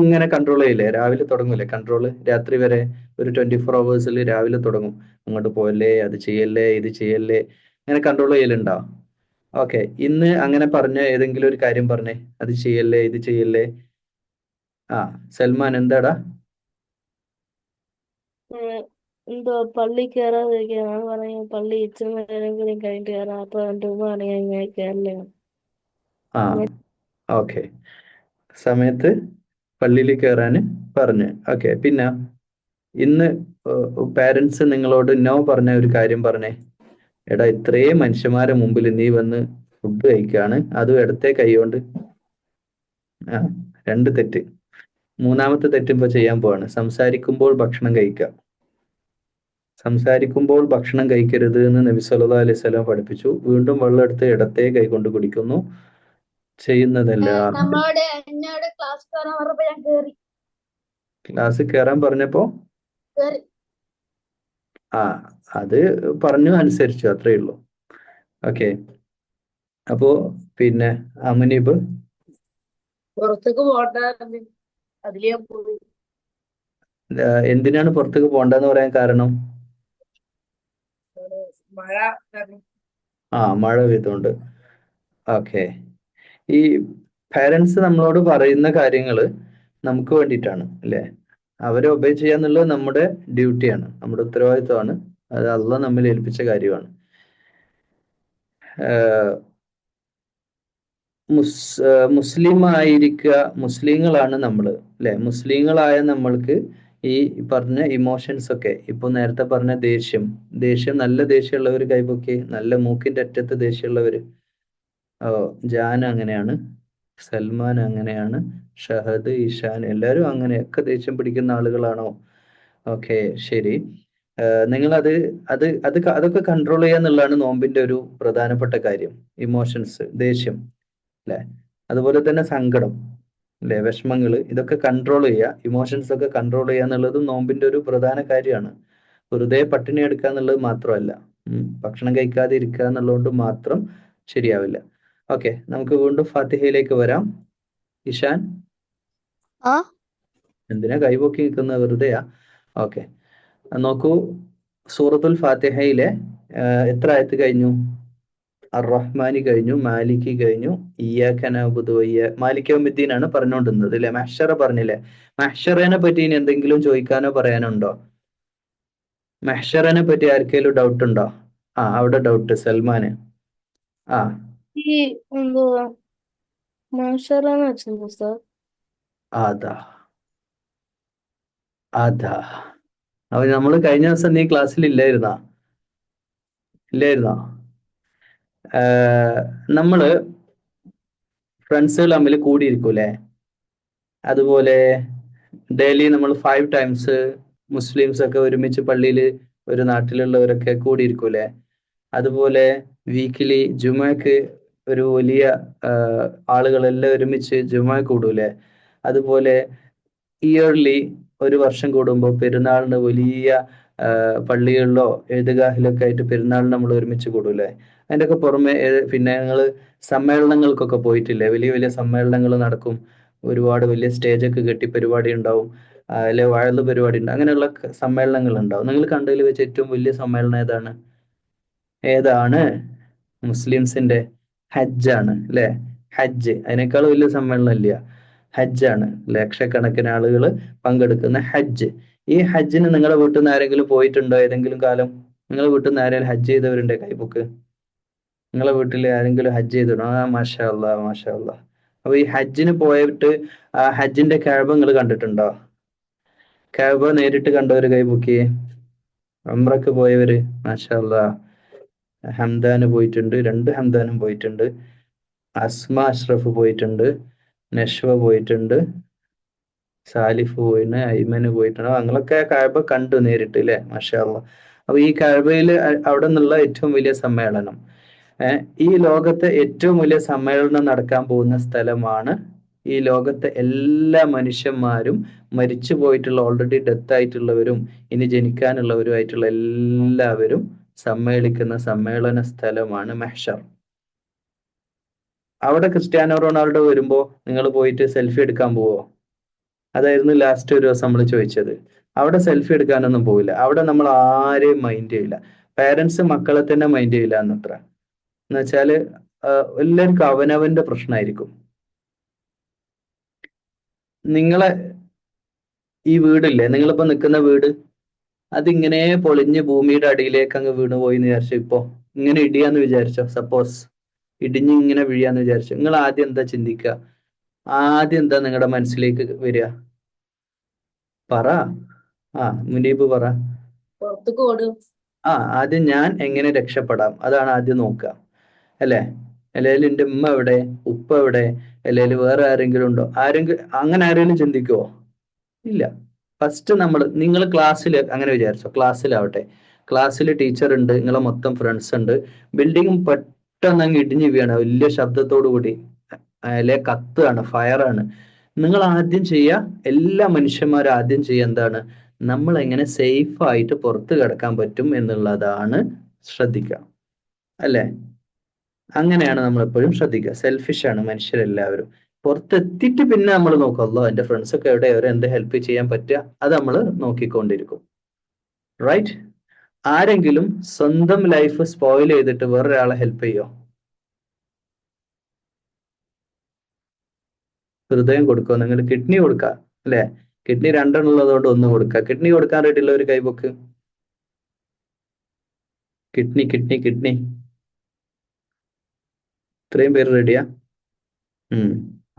ഇങ്ങനെ കൺട്രോൾ ചെയ്യില്ലേ? രാവിലെ തുടങ്ങൂലേ കൺട്രോള്, രാത്രി വരെ ഒരു 24 hours രാവിലെ തുടങ്ങും. അങ്ങോട്ട് പോയല്ലേ, അത് ചെയ്യല്ലേ, ഇത് ചെയ്യല്ലേ, അങ്ങനെ കൺട്രോൾ ചെയ്യലുണ്ടോ? ഓക്കെ, ഇന്ന് അങ്ങനെ പറഞ്ഞ ഏതെങ്കിലും ഒരു കാര്യം പറഞ്ഞേ, അത് ചെയ്യല്ലേ, ഇത് ചെയ്യല്ലേ. സൽമാൻ എന്താടാ? എന്തോ പള്ളി കയറാതിരിക്കാനാണ് പറഞ്ഞു. പള്ളി ഇച്ചിരി നേരം കൂടി കഴിഞ്ഞിട്ട് കയറാം. അപ്പൊ എന്റെ ഉമ്മ പറയാൻ ഞാൻ കയറില്ല. ഓക്കെ, സമയത്ത് പള്ളിയിൽ കയറാന് പറഞ്ഞ്. ഓക്കെ, പിന്നെ ഇന്ന് പാരന്റ്സ് നിങ്ങളോട് നോ പറഞ്ഞ ഒരു കാര്യം പറഞ്ഞേ. എടാ ഇത്രയും മനുഷ്യന്മാരെ മുമ്പിൽ നീ വന്ന് ഫുഡ് കഴിക്കാണ്, അതും ഇടത്തെ കൈകൊണ്ട്. 2 തെറ്റ്. 3ാമത്തെ തെറ്റിപ്പോ ചെയ്യാൻ പോവാണ്. സംസാരിക്കുമ്പോൾ ഭക്ഷണം കഴിക്കരുത് എന്ന് നബി സല്ലല്ലാഹു അലൈഹി വസല്ലം പഠിപ്പിച്ചു. വീണ്ടും വെള്ളം എടുത്ത് ഇടത്തെ കൈ കൊണ്ട് കുടിക്കുന്നു. ചെയ്യുന്നതെല്ലാം എന്നോട് ക്ലാസ് കയറാൻ പറഞ്ഞപ്പോ ഞാൻ കേറി. ക്ലാസ് കയറാൻ പറഞ്ഞപ്പോ അത് പറഞ്ഞു, അനുസരിച്ചു, അത്രേ ഉള്ളൂ. ഓക്കെ, അപ്പോ പിന്നെ അമുനീബ് പുറത്തേക്ക് പോകണ്ട അതിലേ പോയി. എന്തിനാണ് പുറത്തേക്ക് പോണ്ടെന്ന് പറയാൻ കാരണം? മഴ മഴ പെയ്തുകൊണ്ട്. ഓക്കെ, ഈ പാരന്റ്സ് നമ്മളോട് പറയുന്ന കാര്യങ്ങള് നമുക്ക് വേണ്ടിയിട്ടാണ് അല്ലെ? അവരെ ഒബേ ചെയ്യാന്നുള്ളത് നമ്മുടെ ഡ്യൂട്ടിയാണ്, നമ്മുടെ ഉത്തരവാദിത്വമാണ്. അത് അള്ളാഹ് നമ്മിൽ ഏൽപ്പിച്ച കാര്യമാണ്. മുസ്ലിം ആയിരിക്കുക, മുസ്ലിങ്ങളാണ് നമ്മള് അല്ലെ? മുസ്ലിങ്ങളായ നമ്മൾക്ക് ഈ പറഞ്ഞ ഇമോഷൻസ് ഒക്കെ, ഇപ്പൊ നേരത്തെ പറഞ്ഞ ദേഷ്യം നല്ല ദേഷ്യമുള്ളവര് കൈപൊക്കി, നല്ല മൂക്കിന്റെ അറ്റത്ത് ദേഷ്യമുള്ളവര്. ജാൻ അങ്ങനെയാണ്, സൽമാൻ അങ്ങനെയാണ്, ഷഹദ്, ഇഷാൻ, എല്ലാരും അങ്ങനെയൊക്കെ ദേഷ്യം പിടിക്കുന്ന ആളുകളാണോ? ഓക്കെ, ശരി. നിങ്ങൾ അതൊക്കെ കൺട്രോൾ ചെയ്യാന്നുള്ളതാണ് നോമ്പിന്റെ ഒരു പ്രധാനപ്പെട്ട കാര്യം. ഇമോഷൻസ്, ദേഷ്യം അല്ലെ? അതുപോലെ തന്നെ സങ്കടം അല്ലെ, വിഷമങ്ങള്, ഇതൊക്കെ കൺട്രോൾ ചെയ്യുക, ഇമോഷൻസ് ഒക്കെ കൺട്രോൾ ചെയ്യുക എന്നുള്ളത് നോമ്പിന്റെ ഒരു പ്രധാന കാര്യമാണ്. വെറുതെ പട്ടിണി എടുക്കുക എന്നുള്ളത് മാത്രമല്ല, ഭക്ഷണം കഴിക്കാതെ ഇരിക്കുക എന്നുള്ളത് മാത്രം ശരിയാവില്ല. ഓക്കെ, നമുക്ക് വീണ്ടും ഫാത്തിഹയിലേക്ക് വരാം. ഇഷാൻ, എന്തിനാ കൈപൊക്കി നിൽക്കുന്നത്? വെറുതെയാ? ഓക്കെ, നോക്കൂ, സൂറത്തുൽ ഫാത്തിഹയിലെ എത്ര ആയത്ത് കഴിഞ്ഞു? അർ-റഹ്മാനി കഴിഞ്ഞു, മാലിക്കി കഴിഞ്ഞു, ഇയ്യാക നഅ്ബുദു മാലിക് യൗമിദ്ദീൻ ആണ് പറഞ്ഞുകൊണ്ടിരുന്നത് അല്ലെ? മഹ്ശറ പറഞ്ഞില്ലേ? മഹ്ശറനെ പറ്റി ഇനി എന്തെങ്കിലും ചോദിക്കാനോ പറയാനോ ഉണ്ടോ? മഹ്ശറനെ പറ്റി ആർക്കെങ്കിലും ഡൗട്ട് ഉണ്ടോ? അവിടെ ഡൗട്ട്, സൽമാന്. ആ ഈ എന്തുവാ മാഷറാന്ന് വെച്ചെന്താ സാർ? അതാ അതാ അപ്പൊ നമ്മള് കഴിഞ്ഞ ദിവസം നീ ക്ലാസ്സിൽ ഇല്ലായിരുന്നോ? നമ്മള് ഫ്രണ്ട്സുകൾ തമ്മിൽ കൂടിയിരിക്കൂലേ? അതുപോലെ ഡെയിലി നമ്മൾ 5 ടൈംസ് മുസ്ലിംസ് ഒക്കെ ഒരുമിച്ച് പള്ളിയിൽ, ഒരു നാട്ടിലുള്ളവരൊക്കെ കൂടിയിരിക്കൂലേ? അതുപോലെ വീക്കിലി ജുമക്ക് ഒരു വലിയ ആളുകളെല്ലാം ഒരുമിച്ച് ജുമ കൂടൂലേ? അതുപോലെ ഇയർലി ഒരു വർഷം കൂടുമ്പോൾ പെരുന്നാളിന് വലിയ പള്ളികളിലോ ഈദ്ഗാഹിലൊക്കെ ആയിട്ട് പെരുന്നാളിന് നമ്മൾ ഒരുമിച്ച് കൂടൂലേ? അതിൻ്റെ ഒക്കെ പുറമെ പിന്നെ നിങ്ങൾ സമ്മേളനങ്ങൾക്കൊക്കെ പോയിട്ടില്ലേ? വലിയ വലിയ സമ്മേളനങ്ങൾ നടക്കും, ഒരുപാട് വലിയ സ്റ്റേജൊക്കെ കെട്ടി പരിപാടി ഉണ്ടാവും, അല്ലെ വയല് പരിപാടി ഉണ്ട്, അങ്ങനെയുള്ള സമ്മേളനങ്ങൾ ഉണ്ടാവും. നിങ്ങൾ കണ്ടതിൽ വെച്ച് ഏറ്റവും വലിയ സമ്മേളനം ഏതാണ്? മുസ്ലിംസിന്റെ ഹജ്ജാണ് അല്ലെ? ഹജ്ജ്, അതിനേക്കാൾ വലിയ സമ്മേളനം ഇല്ല. ഹജ്ജാണ്, ലക്ഷക്കണക്കിന് ആളുകൾ പങ്കെടുക്കുന്ന ഹജ്ജ്. ഈ ഹജ്ജിന് നിങ്ങളുടെ വീട്ടിൽ നിന്ന് ആരെങ്കിലും പോയിട്ടുണ്ടോ ഏതെങ്കിലും കാലം? നിങ്ങളുടെ വീട്ടിൽ നിന്ന് ആരെങ്കിലും ഹജ്ജ് ചെയ്തവരുണ്ടോ? കൈബുക്ക്. നിങ്ങളെ വീട്ടിൽ ആരെങ്കിലും ഹജ്ജ് ചെയ്തിടോ? മാഷാ അല്ലാ, മാഷാ അല്ലാ. അപ്പൊ ഈ ഹജ്ജിന് പോയിട്ട് ആ ഹജ്ജിന്റെ കഅബ നിങ്ങൾ കണ്ടിട്ടുണ്ടോ? കഅബ നേരിട്ട് കണ്ടവര് കൈബുക്കി. ഉംറക്ക് പോയവര്? മാഷാ അല്ലാ. ഹംദാന് പോയിട്ടുണ്ട്, 2 ഹംദാനും പോയിട്ടുണ്ട്, അസ്മ അഷ്റഫ് പോയിട്ടുണ്ട്, നഷ്വ പോയിട്ടുണ്ട്, സാലിഫ് പോയിട്ടുണ്ട്, ഐമന് പോയിട്ടുണ്ട്. ഞങ്ങളൊക്കെ കഅബ കണ്ടു നേരിട്ട് അല്ലെ? മാഷാ അല്ലാ. അപ്പൊ ഈ കഅബയിൽ അവിടെ നിന്നുള്ള ഏറ്റവും വലിയ സമ്മേളനം, ഈ ലോകത്തെ ഏറ്റവും വലിയ സമ്മേളനം നടക്കാൻ പോകുന്ന സ്ഥലമാണ്. ഈ ലോകത്തെ എല്ലാ മനുഷ്യന്മാരും മരിച്ചു പോയിട്ടുള്ള, ഓൾറെഡി ഡെത്ത് ആയിട്ടുള്ളവരും ഇനി ജനിക്കാനുള്ളവരുമായിട്ടുള്ള എല്ലാവരും സമ്മേളിക്കുന്ന സമ്മേളന സ്ഥലമാണ് മഹ്ശർ. അവിടെ ക്രിസ്ത്യാനോ റൊണാൾഡോ വരുമ്പോ നിങ്ങൾ പോയിട്ട് സെൽഫി എടുക്കാൻ പോവോ? അതായിരുന്നു ലാസ്റ്റ് ഒരു ദിവസം നമ്മൾ ചോദിച്ചത്. അവിടെ സെൽഫി എടുക്കാനൊന്നും പോവില്ല. അവിടെ നമ്മൾ ആരെയും മൈൻഡ് ചെയ്യില്ല. പേരൻസ് മക്കളെ തന്നെ മൈൻഡ് ചെയ്യില്ല എന്നത്ര. എന്ന് വെച്ചാല് എല്ലാവർക്കും അവനവന്റെ പ്രശ്നമായിരിക്കും. നിങ്ങളെ ഈ വീടില്ലേ, നിങ്ങളിപ്പോ നിൽക്കുന്ന വീട്, അതിങ്ങനെ പൊളിഞ്ഞ് ഭൂമിയുടെ അടിയിലേക്ക് അങ്ങ് വീണ് പോയി എന്ന് വിചാരിച്ചു. ഇപ്പോ ഇങ്ങനെ ഇടിയാന്ന് വിചാരിച്ചോ, സപ്പോസ് ഇടിഞ്ഞ് ഇങ്ങനെ വീഴാന്ന് വിചാരിച്ചു. നിങ്ങൾ ആദ്യം എന്താ ചിന്തിക്കുക? ആദ്യം എന്താ നിങ്ങളുടെ മനസ്സിലേക്ക് വരിക? പറ. മുനീബ് പറ. പുറത്തേക്ക് ഓടും. ആദ്യം ഞാൻ എങ്ങനെ രക്ഷപ്പെടാം, അതാണ് ആദ്യം നോക്കുക അല്ലേ? അല്ലെങ്കിൽ എൻ്റെ ഉമ്മ എവിടെ, ഉപ്പ എവിടെ, അല്ലെങ്കിൽ വേറെ ആരെങ്കിലും ഉണ്ടോ? അങ്ങനെ ആരെങ്കിലും ചിന്തിക്കുവോ? ഇല്ല. ഫസ്റ്റ് നിങ്ങൾ ക്ലാസ്സിൽ അങ്ങനെ വിചാരിച്ചോ, ക്ലാസ്സിലാവട്ടെ, ക്ലാസ്സിൽ ടീച്ചർ ഉണ്ട്, നിങ്ങളെ മൊത്തം ഫ്രണ്ട്സ് ഉണ്ട്, ബിൽഡിംഗ് പെട്ടെന്ന് അങ്ങ് ഇടിഞ്ഞു വീഴാണ് വലിയ ശബ്ദത്തോടു കൂടി, അല്ലെ കത്തുകയാണ്, ഫയറാണ്. നിങ്ങൾ ആദ്യം ചെയ്യുക, എല്ലാ മനുഷ്യന്മാരും ആദ്യം ചെയ്യുക എന്താണ്? നമ്മൾ എങ്ങനെ സേഫ് ആയിട്ട് പുറത്ത് കിടക്കാൻ പറ്റും എന്നുള്ളതാണ് ശ്രദ്ധിക്കുക അല്ലേ? അങ്ങനെയാണ് നമ്മൾ എപ്പോഴും ശ്രദ്ധിക്കുക. സെൽഫിഷ് ആണ് മനുഷ്യരെല്ലാവരും. പുറത്തെത്തിയിട്ട് പിന്നെ നമ്മൾ നോക്കുമല്ലോ എൻ്റെ ഫ്രണ്ട്സ് ഒക്കെ എവിടെ, അവരെ എന്ത് ഹെൽപ്പ് ചെയ്യാൻ പറ്റുക, അത് നമ്മൾ നോക്കിക്കൊണ്ടിരിക്കും. റൈറ്റ്? ആരെങ്കിലും സ്വന്തം ലൈഫ് സ്പോയിൽ ചെയ്തിട്ട് വേറൊരാളെ ഹെൽപ്പ് ചെയ്യോ? ഹൃദയം കൊടുക്കുക, നിങ്ങൾ കിഡ്നി കൊടുക്കുക അല്ലെ? കിഡ്നി 2 ഉള്ളതുകൊണ്ട് 1 കൊടുക്കുക. കിഡ്നി കൊടുക്കാൻ റെഡിയുള്ള ഒരു കൈബുക്ക്. കിഡ്നി കിഡ്നി കിഡ്നി ഇത്രയും പേര് റെഡിയാ?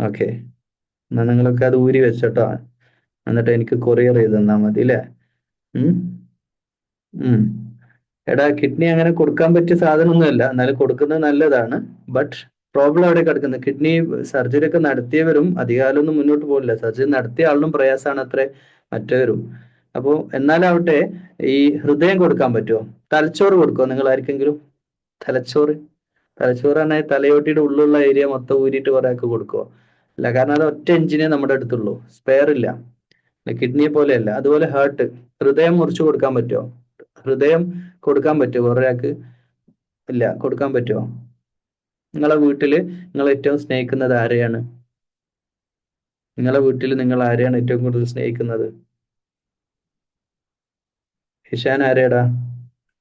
ഓക്കെ, എന്നാ നിങ്ങളൊക്കെ അത് ഊരി വെച്ചോട്ടോ, എന്നിട്ട് എനിക്ക് കൊറിയർ ചെയ്ത് തന്നാ മതി അല്ലേ? എടാ, കിഡ്നി അങ്ങനെ കൊടുക്കാൻ പറ്റിയ സാധനമൊന്നുമല്ല, എന്നാലും കൊടുക്കുന്നത് നല്ലതാണ്. ബട്ട് പ്രോബ്ലം അവിടെ കിടക്കുന്നത്, കിഡ്നി സർജറി ഒക്കെ നടത്തിയവരും അധികാലമൊന്നും മുന്നോട്ട് പോകില്ല. സർജറി നടത്തിയ ആളിനും പ്രയാസമാണ് അത്രേ മറ്റവരും. അപ്പോൾ എന്നാലാവട്ടെ, ഈ ഹൃദയം കൊടുക്കാൻ പറ്റുമോ? തലച്ചോറ് കൊടുക്കുമോ നിങ്ങൾ ആർക്കെങ്കിലും? തലച്ചോറ് പറഞ്ഞാൽ തലയോട്ടിയുടെ ഉള്ളിലുള്ള ഏരിയ മൊത്തം ഊരിയിട്ട് കുറെ ആൾക്ക് കൊടുക്കുമോ? ഇല്ല, കാരണം അത് ഒറ്റ എഞ്ചിനേ നമ്മുടെ അടുത്തുള്ളൂ, സ്പെയർ ഇല്ല. കിഡ്നിയെ പോലെയല്ല. അതുപോലെ ഹൃദയം മുറിച്ചു കൊടുക്കാൻ പറ്റുമോ? ഹൃദയം കൊടുക്കാൻ പറ്റുമോ ഒരാൾക്ക്? ഇല്ല. കൊടുക്കാൻ പറ്റുമോ? നിങ്ങളെ വീട്ടില് നിങ്ങൾ ഏറ്റവും സ്നേഹിക്കുന്നത് ആരെയാണ്? നിങ്ങളെ വീട്ടിൽ നിങ്ങൾ ആരെയാണ് ഏറ്റവും കൂടുതൽ സ്നേഹിക്കുന്നത്? ഇഷാൻ ആരേടാ?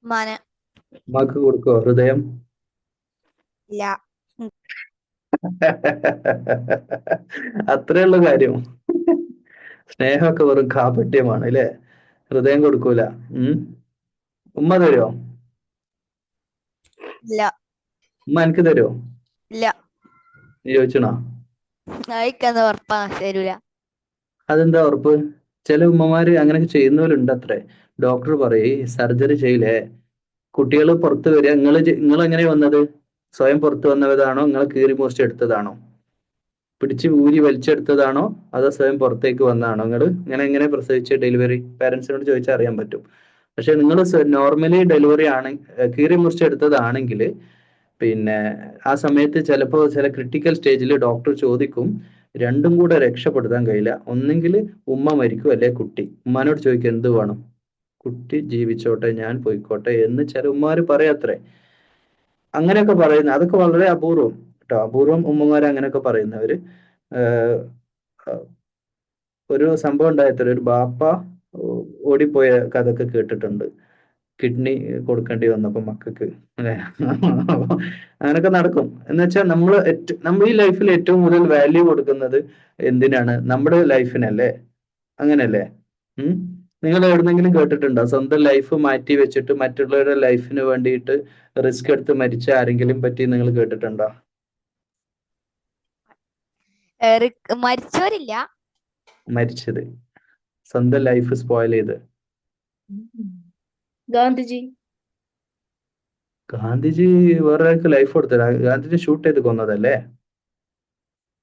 ഉമ്മാനെ. ഉമ്മാക്ക് കൊടുക്കോ ഹൃദയം? ഇല്ല. അത്രേ ഉള്ളു കാര്യം. സ്നേഹമൊക്കെ വെറും കാപട്യമാണ് അല്ലേ? ഹൃദയം കൊടുക്കൂല. ഉമ്മ തരുമോ? ഇല്ല. ഉമ്മ എനിക്ക് തരുമോ? ഇല്ല. നീ ചോദിച്ചണോ? അയക്കെന്താ ഉറപ്പാ തരൂല. അതെന്താ ഉറപ്പ്? ചില ഉമ്മമാര് അങ്ങനെയൊക്കെ ചെയ്യുന്നവരുണ്ട് അത്രേ. ഡോക്ടർ പറയും സർജറി ചെയ്യില്ലേ, കുട്ടികൾ പുറത്ത് വരിക. നിങ്ങൾ എങ്ങനെ വന്നത്? സ്വയം പുറത്ത് വന്നതാണോ നിങ്ങൾ കീറി മുറിച്ച് എടുത്തതാണോ? പിടിച്ച് ഊരി വലിച്ചെടുത്തതാണോ അതോ സ്വയം പുറത്തേക്ക് വന്നതാണോ? നിങ്ങൾ എങ്ങനെ പ്രസവിച്ച ഡെലിവറി? പാരന്റ്സിനോട് ചോദിച്ചാൽ അറിയാൻ പറ്റും. പക്ഷെ നിങ്ങൾ നോർമലി ഡെലിവറി ആണ് കീറി മുറിച്ചെടുത്തതാണെങ്കിൽ പിന്നെ ആ സമയത്ത് ചിലപ്പോൾ ചില ക്രിട്ടിക്കൽ സ്റ്റേജിൽ ഡോക്ടർ ചോദിക്കും രണ്ടും കൂടെ രക്ഷപ്പെടുത്താൻ കഴിയില്ല, ഒന്നെങ്കിൽ ഉമ്മ മരിക്കും അല്ലെ കുട്ടി. ഉമ്മാനോട് ചോദിക്കും എന്ത് വേണം? കുട്ടി ജീവിച്ചോട്ടെ, ഞാൻ പോയിക്കോട്ടെ എന്ന് ചില ഉമ്മമാര് പറയാത്രേ. അങ്ങനെയൊക്കെ പറയുന്ന അതൊക്കെ വളരെ അപൂർവം കേട്ടോ. അപൂർവം ഉമ്മമാര് അങ്ങനെയൊക്കെ പറയുന്നവര്. ഒരു സംഭവം ഉണ്ടായത്ര, ഒരു ബാപ്പ ഓടിപ്പോയ കഥയൊക്കെ കേട്ടിട്ടുണ്ട്. കിഡ്നി കൊടുക്കേണ്ടി വന്നപ്പോ മക്കൾക്ക് അല്ലെ. അങ്ങനൊക്കെ നടക്കും. എന്ന് വെച്ചാൽ നമ്മൾ ഈ ലൈഫിൽ ഏറ്റവും കൂടുതൽ വാല്യൂ കൊടുക്കുന്നത് എന്തിനാണ്? നമ്മുടെ ലൈഫിനല്ലേ? അങ്ങനല്ലേ? നിങ്ങൾ എവിടെന്നെങ്കിലും കേട്ടിട്ടുണ്ടോ സ്വന്തം ലൈഫ് മാറ്റി വെച്ചിട്ട് മറ്റുള്ളവരുടെ ലൈഫിന് വേണ്ടിയിട്ട് റിസ്ക് എടുത്ത് മരിച്ച ആരെങ്കിലും പറ്റി നിങ്ങൾ കേട്ടിട്ടുണ്ടോ? മരിച്ചവരില്ല. മരിച്ചത്, സ്വന്തം ലൈഫ് സ്പോയിൽ ചെയ്ത്. ഗാന്ധിജി. ഗാന്ധിജി വേറൊരാൾക്ക് ലൈഫ് കൊടുത്തത്. ഗാന്ധിജി ഷൂട്ട് ചെയ്ത് കൊന്നതല്ലേ?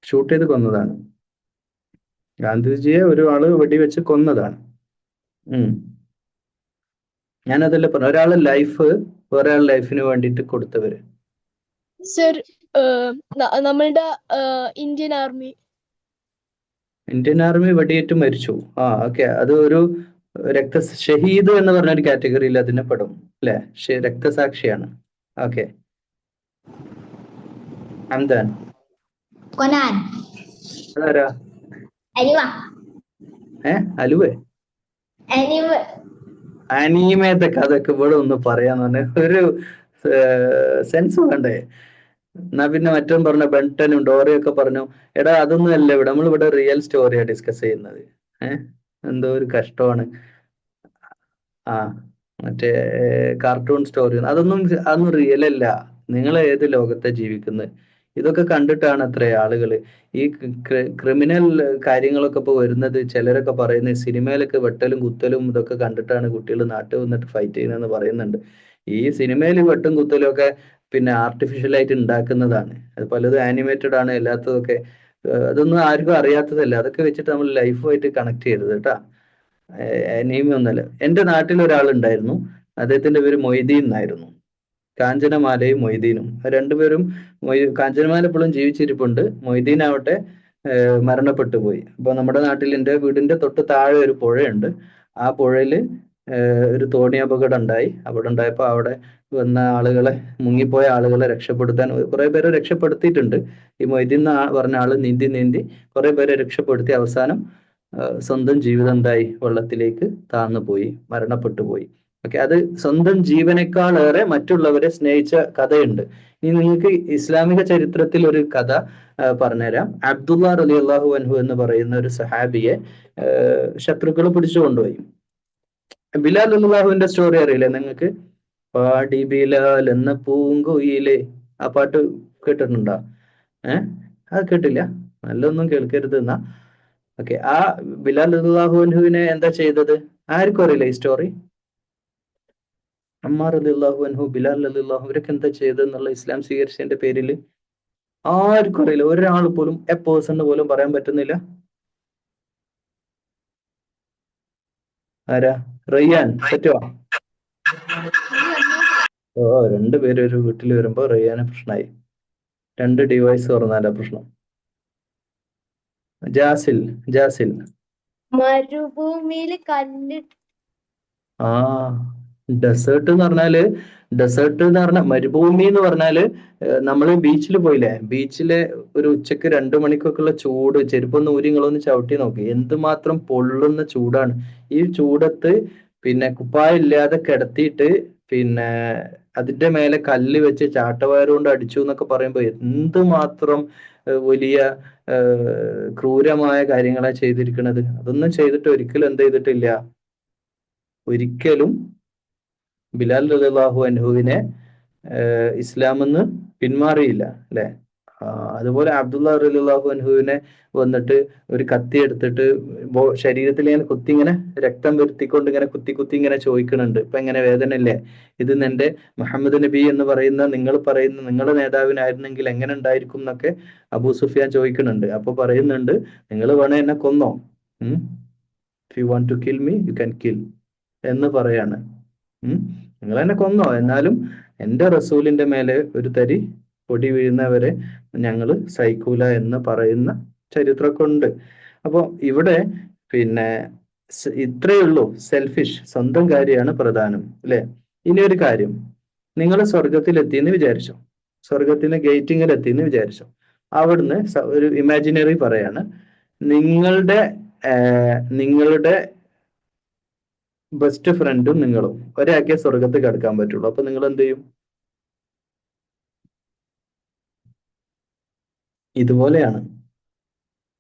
ഷൂട്ട് ചെയ്ത് കൊന്നതാണ്. ഗാന്ധിജിയെ ഒരാള് വെടിവെച്ച് കൊന്നതാണ്. ഞാനതല്ലേ പറഞ്ഞു, ഒരാളെ ലൈഫ് വേറൊരാൾ ലൈഫിന് വേണ്ടിയിട്ട് കൊടുത്തവര്. സർ, നമ്മളുടെ ഇന്ത്യൻ ആർമി. ഇന്ത്യൻ ആർമി വെടിയേറ്റ് മരിച്ചു. ഓക്കെ. അത് ഒരു ഷഹീദ് എന്ന് പറഞ്ഞ ഒരു കാറ്റഗറിയിൽ അതിനെ പെടും അല്ലെ? രക്തസാക്ഷിയാണ്. ഓക്കെ. ഹംദാൻ. അതാരാ? അലുവേ? അനീമയത്തെ കഥയൊക്കെ ഇവിടെ ഒന്ന് പറയാന്ന് പറഞ്ഞ ഒരു സെൻസ് വേണ്ടേ? എന്നാ പിന്നെ മറ്റും പറഞ്ഞ ബെൻടനും ഡോറയൊക്കെ പറഞ്ഞു. എടാ അതൊന്നും അല്ല ഇവിടെ, നമ്മളിവിടെ റിയൽ സ്റ്റോറിയാ ഡിസ്കസ് ചെയ്യുന്നത്. എന്തോ ഒരു കഷ്ടമാണ്. മറ്റേ കാർട്ടൂൺ സ്റ്റോറി അതൊന്നും റിയൽ അല്ല. നിങ്ങൾ ഏത് ലോകത്തെ ജീവിക്കുന്നത്? ഇതൊക്കെ കണ്ടിട്ടാണ് അത്രേ ആളുകള് ഈ ക്രിമിനൽ കാര്യങ്ങളൊക്കെ ഇപ്പൊ വരുന്നത്. ചിലരൊക്കെ പറയുന്നത് സിനിമയിലൊക്കെ വെട്ടലും കുത്തലും ഇതൊക്കെ കണ്ടിട്ടാണ് കുട്ടികൾ നാട്ടിൽ വന്നിട്ട് ഫൈറ്റ് ചെയ്യുന്നതെന്ന് പറയുന്നുണ്ട്. ഈ സിനിമയിൽ വെട്ടും കുത്തലും ഒക്കെ പിന്നെ ആർട്ടിഫിഷ്യൽ ആയിട്ട് ഉണ്ടാക്കുന്നതാണ്. അത് പലതും ആനിമേറ്റഡ് ആണ്, എല്ലാത്തതൊക്കെ. അതൊന്നും ആർക്കും അറിയാത്തതല്ല. അതൊക്കെ വെച്ചിട്ട് നമ്മൾ ലൈഫുമായിട്ട് കണക്ട് ചെയ്യരുത് കേട്ടാ. ഒന്നല്ല. എൻ്റെ നാട്ടിൽ ഒരാളുണ്ടായിരുന്നു, അദ്ദേഹത്തിന്റെ പേര് മൊയ്തീൻ എന്നായിരുന്നു. കാഞ്ചനമാലയും മൊയ്തീനും രണ്ടുപേരും. കാഞ്ചനമാല ഇപ്പോഴും ജീവിച്ചിരിപ്പുണ്ട്, മൊയ്തീൻ ആവട്ടെ മരണപ്പെട്ടു പോയി. അപ്പൊ നമ്മുടെ നാട്ടിൽ എൻ്റെ വീടിന്റെ തൊട്ട് താഴെ ഒരു പുഴയുണ്ട്. ആ പുഴയില് ഒരു തോണി അപകടം ഉണ്ടായി. അവിടെ ഉണ്ടായപ്പോൾ അവിടെ വന്ന ആളുകളെ, മുങ്ങിപ്പോയ ആളുകളെ രക്ഷപ്പെടുത്താൻ കുറെ പേരെ രക്ഷപ്പെടുത്തിയിട്ടുണ്ട്. ഈ മൊയ്തീൻ പറഞ്ഞ ആള് നീന്തി കുറെ പേരെ രക്ഷപ്പെടുത്തി അവസാനം സ്വന്തം ജീവിതം എന്തായി? വെള്ളത്തിലേക്ക് താഴ്ന്നു പോയി, മരണപ്പെട്ടു പോയി. ഓക്കെ. അത് സ്വന്തം ജീവനേക്കാളേറെ മറ്റുള്ളവരെ സ്നേഹിച്ച കഥയുണ്ട്. ഇനി നിങ്ങൾക്ക് ഇസ്ലാമിക ചരിത്രത്തിൽ ഒരു കഥ പറഞ്ഞുതരാം. അബ്ദുള്ള റളിയല്ലാഹു അൻഹു എന്ന് പറയുന്ന ഒരു സഹാബിയെ ശത്രുക്കൾ പിടിച്ചു കൊണ്ടുപോയി. ബിലാൽ റളിയല്ലാഹുവിന്റെ സ്റ്റോറി അറിയില്ലേ നിങ്ങൾക്ക്? പാടി ബിലാൽ എന്ന പൂങ്കുയിലെ, ആ പാട്ട് കേട്ടിട്ടുണ്ടോ? അത് കേട്ടില്ല? നല്ലൊന്നും കേൾക്കരുത് എന്നാ. ഓക്കെ. ആ ബിലാൽ റളിയല്ലാഹു അൻഹുവിനെ എന്താ ചെയ്തത്? ആർക്കും അറിയില്ല ഈ സ്റ്റോറി? അമ്മാർ റളിയല്ലാഹു അൻഹു, ബിലാൽ റളിയല്ലാഹു, ഇവരൊക്കെ എന്താ ചെയ്തെന്നുള്ള ഇസ്ലാം സ്വീകരിച്ചതിന്റെ പേരിൽ ആർക്കും അറിയില്ല. ഒരാൾ പോലും എ പേഴ്സൺ പോലും പറയാൻ പറ്റുന്നില്ല. ആരാ? റയ്യാൻ പറ്റുമോ? രണ്ടുപേരും ഒരു വീട്ടിൽ വരുമ്പോ റയ്യാന് പ്രശ്നമായി. 2 ഡിവൈസ് തുറന്നാല പ്രശ്നം. ജാസിൽ മരുഭൂമിയിൽ കല്ല്. ഡെസേർട്ട് എന്ന് പറഞ്ഞാൽ മരുഭൂമി എന്ന് പറഞ്ഞാല് നമ്മള് ബീച്ചിൽ പോയില്ലേ? ബീച്ചിലെ ഒരു ഉച്ചക്ക് 2 മണിക്കൊക്കെ ഉള്ള ചൂട്, ചെരുപ്പൊന്ന് ഊരി നിങ്ങളൊന്ന് ചവിട്ടി നോക്കി, എന്തുമാത്രം പൊള്ളുന്ന ചൂടാണ്. ഈ ചൂടത്ത് പിന്നെ കുപ്പായം ഇല്ലാതെ കിടത്തിയിട്ട് പിന്നെ അതിന്റെ മേലെ കല്ല് വെച്ച് ചാട്ടവാറ് കൊണ്ട് അടിച്ചു എന്നൊക്കെ പറയുമ്പോൾ എന്തുമാത്രം വലിയ ക്രൂരമായ കാര്യങ്ങളാ ചെയ്തിരിക്കുന്നത്. അതൊന്നും ചെയ്തിട്ട് ഒരിക്കലും എന്ത് ചെയ്തിട്ടില്ല, ഒരിക്കലും ബിലാൽ റളിയല്ലാഹു അൻഹുവിനെ ഇസ്ലാമെന്ന് പിന്മാറിയില്ല അല്ലെ. അതുപോലെ അബ്ദുള്ള റളിയല്ലാഹു അൻഹുവിനെ വന്നിട്ട് ഒരു കത്തി എടുത്തിട്ട് ശരീരത്തിൽ ഇങ്ങനെ കുത്തി, ഇങ്ങനെ രക്തം വരുത്തിക്കൊണ്ട് ഇങ്ങനെ കുത്തി കുത്തി ഇങ്ങനെ ചോദിക്കുന്നുണ്ട്, ഇപ്പൊ എങ്ങനെ വേദന ഇല്ലേ, ഇത് നിന്റെ മുഹമ്മദ് നബി എന്ന് പറയുന്ന നിങ്ങൾ പറയുന്ന നിങ്ങളുടെ നേതാവിനായിരുന്നെങ്കിൽ എങ്ങനെ ഉണ്ടായിരിക്കും എന്നൊക്കെ അബൂ സുഫിയാൻ ചോദിക്കുന്നുണ്ട്. അപ്പൊ പറയുന്നുണ്ട്, നിങ്ങൾ വേണേ എന്നെ കൊന്നോ, if you want to kill me you can kill എന്ന് പറയാണ്. നിങ്ങൾ എന്നെ കൊന്നോ, എന്നാലും എന്റെ റസൂലിന്റെ മേലെ ഒരു തരി പൊടി വീഴുന്നവരെ ഞങ്ങൾ സഹിക്കൂല എന്ന് പറയുന്ന ചരിത്രമൊക്കെ ഉണ്ട്. അപ്പൊ ഇവിടെ പിന്നെ ഇത്രയേ ഉള്ളൂ, സെൽഫിഷ്, സ്വന്തം കാര്യമാണ് പ്രധാനം അല്ലെ. ഇനി ഒരു കാര്യം, നിങ്ങൾ സ്വർഗത്തിലെത്തിയെന്ന് വിചാരിച്ചോ, സ്വർഗത്തിന്റെ ഗേറ്റിങ്ങിൽ എത്തിയെന്ന് വിചാരിച്ചോ. അവിടുന്ന് ഒരു ഇമാജിനറി പറയാണ്, നിങ്ങളുടെ നിങ്ങളുടെ ബെസ്റ്റ് ഫ്രണ്ടും നിങ്ങളും ഒരാൾക്കേ സ്വർഗത്തിൽ കിടക്കാൻ പറ്റുള്ളൂ. അപ്പൊ നിങ്ങൾ എന്ത് ചെയ്യും? ഇതുപോലെയാണ്.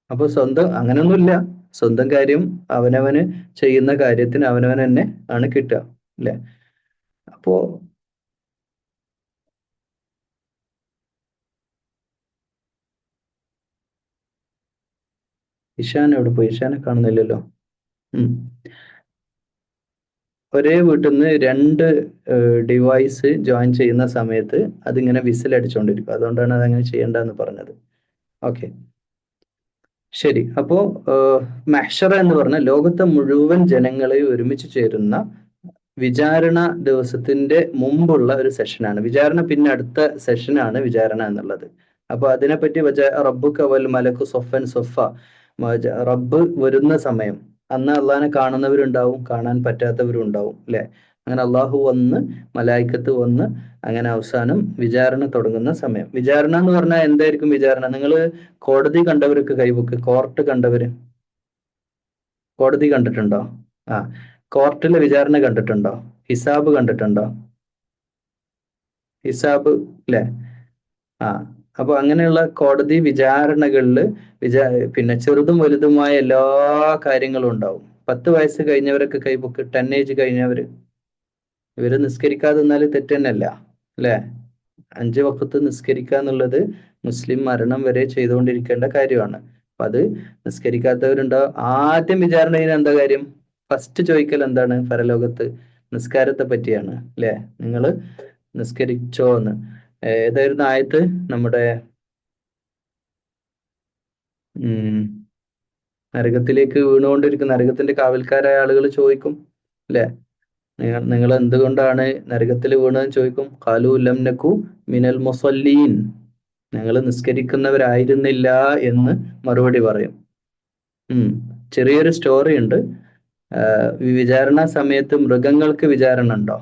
അപ്പൊ സ്വന്തം അങ്ങനെയൊന്നുമില്ല, സ്വന്തം കാര്യം അവനവന് ചെയ്യുന്ന കാര്യത്തിന് അവനവൻ തന്നെ ആണ് കിട്ടുക അല്ലെ. അപ്പോ ഇഷാൻ എവിടെ പോയി? ഇഷാനെ കാണുന്നില്ലല്ലോ. ഒരേ വീട്ടിൽ നിന്ന് 2 ഡിവൈസ് ജോയിൻ ചെയ്യുന്ന സമയത്ത് അതിങ്ങനെ വിസിൽ അടിച്ചുകൊണ്ടിരിക്കും. അതുകൊണ്ടാണ് അതങ്ങനെ ചെയ്യേണ്ടെന്ന് പറഞ്ഞത്. ഓക്കെ, ശരി. അപ്പോ മഹ്ശറ എന്ന് പറഞ്ഞ ലോകത്തെ മുഴുവൻ ജനങ്ങളെ ഒരുമിച്ച് ചേരുന്ന വിചാരണ ദിവസത്തിന്റെ മുമ്പുള്ള ഒരു സെഷനാണ് വിചാരണ. പിന്നെ അടുത്ത സെഷനാണ് വിചാരണ എന്നുള്ളത്. അപ്പൊ അതിനെപ്പറ്റി റബ്ബുക വൽ മലക്കു സൊഫൻ സൊഫ, റബ്ബ് വരുന്ന സമയം, അന്ന് അള്ളാഹിനെ കാണുന്നവരുണ്ടാവും, കാണാൻ പറ്റാത്തവരും ഉണ്ടാവും അല്ലെ. അങ്ങനെ അള്ളാഹു വന്ന്, മലായിക്കത്ത് വന്ന്, അങ്ങനെ അവസാനം വിചാരണ തുടങ്ങുന്ന സമയം. വിചാരണ എന്ന് പറഞ്ഞാൽ എന്തായിരിക്കും വിചാരണ? നിങ്ങൾ കോടതി കണ്ടവരൊക്കെ കൈവക്ക്. കോർട്ട് കണ്ടവര്, കോടതി കണ്ടിട്ടുണ്ടോ? കോർട്ടിലെ വിചാരണ കണ്ടിട്ടുണ്ടോ? ഹിസാബ് കണ്ടിട്ടുണ്ടോ? ഹിസാബ് അല്ലെ. അപ്പൊ അങ്ങനെയുള്ള കോടതി വിചാരണകളില് പിന്നെ ചെറുതും വലുതുമായ എല്ലാ കാര്യങ്ങളും ഉണ്ടാവും. 10 വയസ്സ് കഴിഞ്ഞവരൊക്കെ കൈപൊക്ക്, 10 ഏജ് കഴിഞ്ഞവര്. ഇവര് നിസ്കരിക്കാതെ നിന്നാല് തെറ്റന്നല്ല അല്ലെ. 5 വഖത്ത് നിസ്കരിക്കുക എന്നുള്ളത് മുസ്ലിം മരണം വരെ ചെയ്തുകൊണ്ടിരിക്കേണ്ട കാര്യമാണ്. അപ്പൊ അത് നിസ്കരിക്കാത്തവരുണ്ടാവും. ആദ്യം വിചാരണ ചെയ്യുന്ന എന്താ കാര്യം? ഫസ്റ്റ് ചോദിക്കൽ എന്താണ്? പരലോകത്ത് നിസ്കാരത്തെ പറ്റിയാണ് അല്ലെ. നിങ്ങൾ നിസ്കരിച്ചോ എന്ന്. ഏതായിരുന്നു ആയത്ത്? നമ്മുടെ നരകത്തിലേക്ക് വീണുകൊണ്ടിരിക്കുന്ന നരകത്തിന്റെ കാവൽക്കാരായ ആളുകൾ ചോദിക്കും അല്ലെ, നിങ്ങൾ എന്തുകൊണ്ടാണ് നരകത്തിൽ വീണതെന്ന് ചോദിക്കും. ഖാലൂ ലം നകു മിനൽ മുസല്ലീൻ, ഞങ്ങൾ നിസ്കരിക്കുന്നവരായിരുന്നില്ല എന്ന് മറുപടി പറയും. ചെറിയൊരു സ്റ്റോറി ഉണ്ട്. വിചാരണ സമയത്ത് മൃഗങ്ങൾക്ക് വിചാരണ ഉണ്ടോ?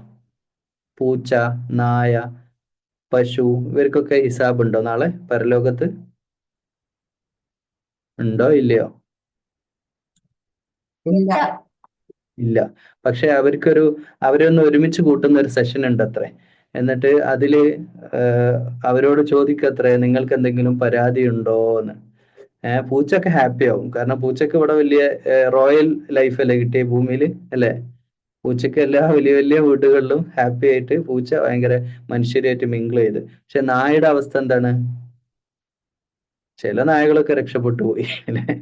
പൂച്ച, നായ, പശു, ഇവർക്കൊക്കെ ഹിസാബ് ഉണ്ടോ നാളെ പരലോകത്ത്? ഉണ്ടോ ഇല്ലയോ? ഇല്ല. പക്ഷെ അവരെ ഒന്ന് ഒരുമിച്ച് കൂട്ടുന്ന ഒരു സെഷൻ ഉണ്ട് അത്രേ. എന്നിട്ട് അതില് അവരോട് ചോദിക്കത്രേ, നിങ്ങൾക്ക് എന്തെങ്കിലും പരാതി ഉണ്ടോ എന്ന്. പൂച്ചയൊക്കെ ഹാപ്പി ആവും. കാരണം പൂച്ചക്ക് ഇവിടെ വലിയ റോയൽ ലൈഫ് അല്ലേ കിട്ടിയ ഭൂമിയിൽ അല്ലെ. പൂച്ചക്ക് എല്ലാ വലിയ വലിയ വീടുകളിലും ഹാപ്പി ആയിട്ട് പൂച്ച ഭയങ്കര മനുഷ്യരായിട്ട് മിങ്കിൾ ചെയ്ത്. പക്ഷെ നായയുടെ അവസ്ഥ എന്താണ്? ചില നായകളൊക്കെ രക്ഷപ്പെട്ടു പോയി അല്ലെ.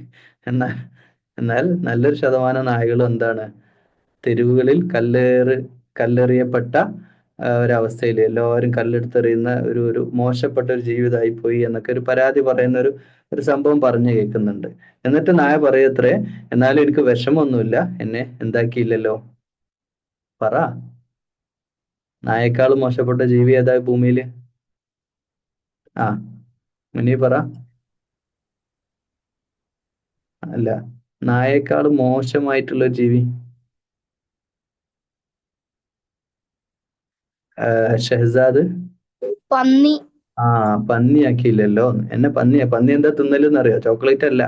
എന്നാൽ നല്ലൊരു ശതമാനം നായകളും എന്താണ്? തെരുവുകളിൽ കല്ലെറിയപ്പെട്ട ഒരവസ്ഥയിൽ എല്ലാവരും കല്ലെടുത്തെറിയുന്ന ഒരു മോശപ്പെട്ട ഒരു ജീവിതമായി പോയി എന്നൊക്കെ ഒരു പരാതി പറയുന്ന ഒരു സംഭവം പറഞ്ഞു കേൾക്കുന്നുണ്ട്. എന്നിട്ട് നായ പറയത്രേ, എന്നാലും എനിക്ക് വിഷമമൊന്നുമില്ല, എന്നെ എന്താക്കിയില്ലല്ലോ. പറ, നായേക്കാളും മോശപ്പെട്ട ജീവി ഏതാ ഭൂമിയില്? മുനി പറ. അല്ല, നായേക്കാളും മോശമായിട്ടുള്ള ജീവി ഷഹസാദ്? പന്നി. പന്നിയാക്കിയില്ലല്ലോ. എന്നെ പന്നി എന്താ തിന്നലെന്ന് അറിയോ? ചോക്ലേറ്റ് അല്ല.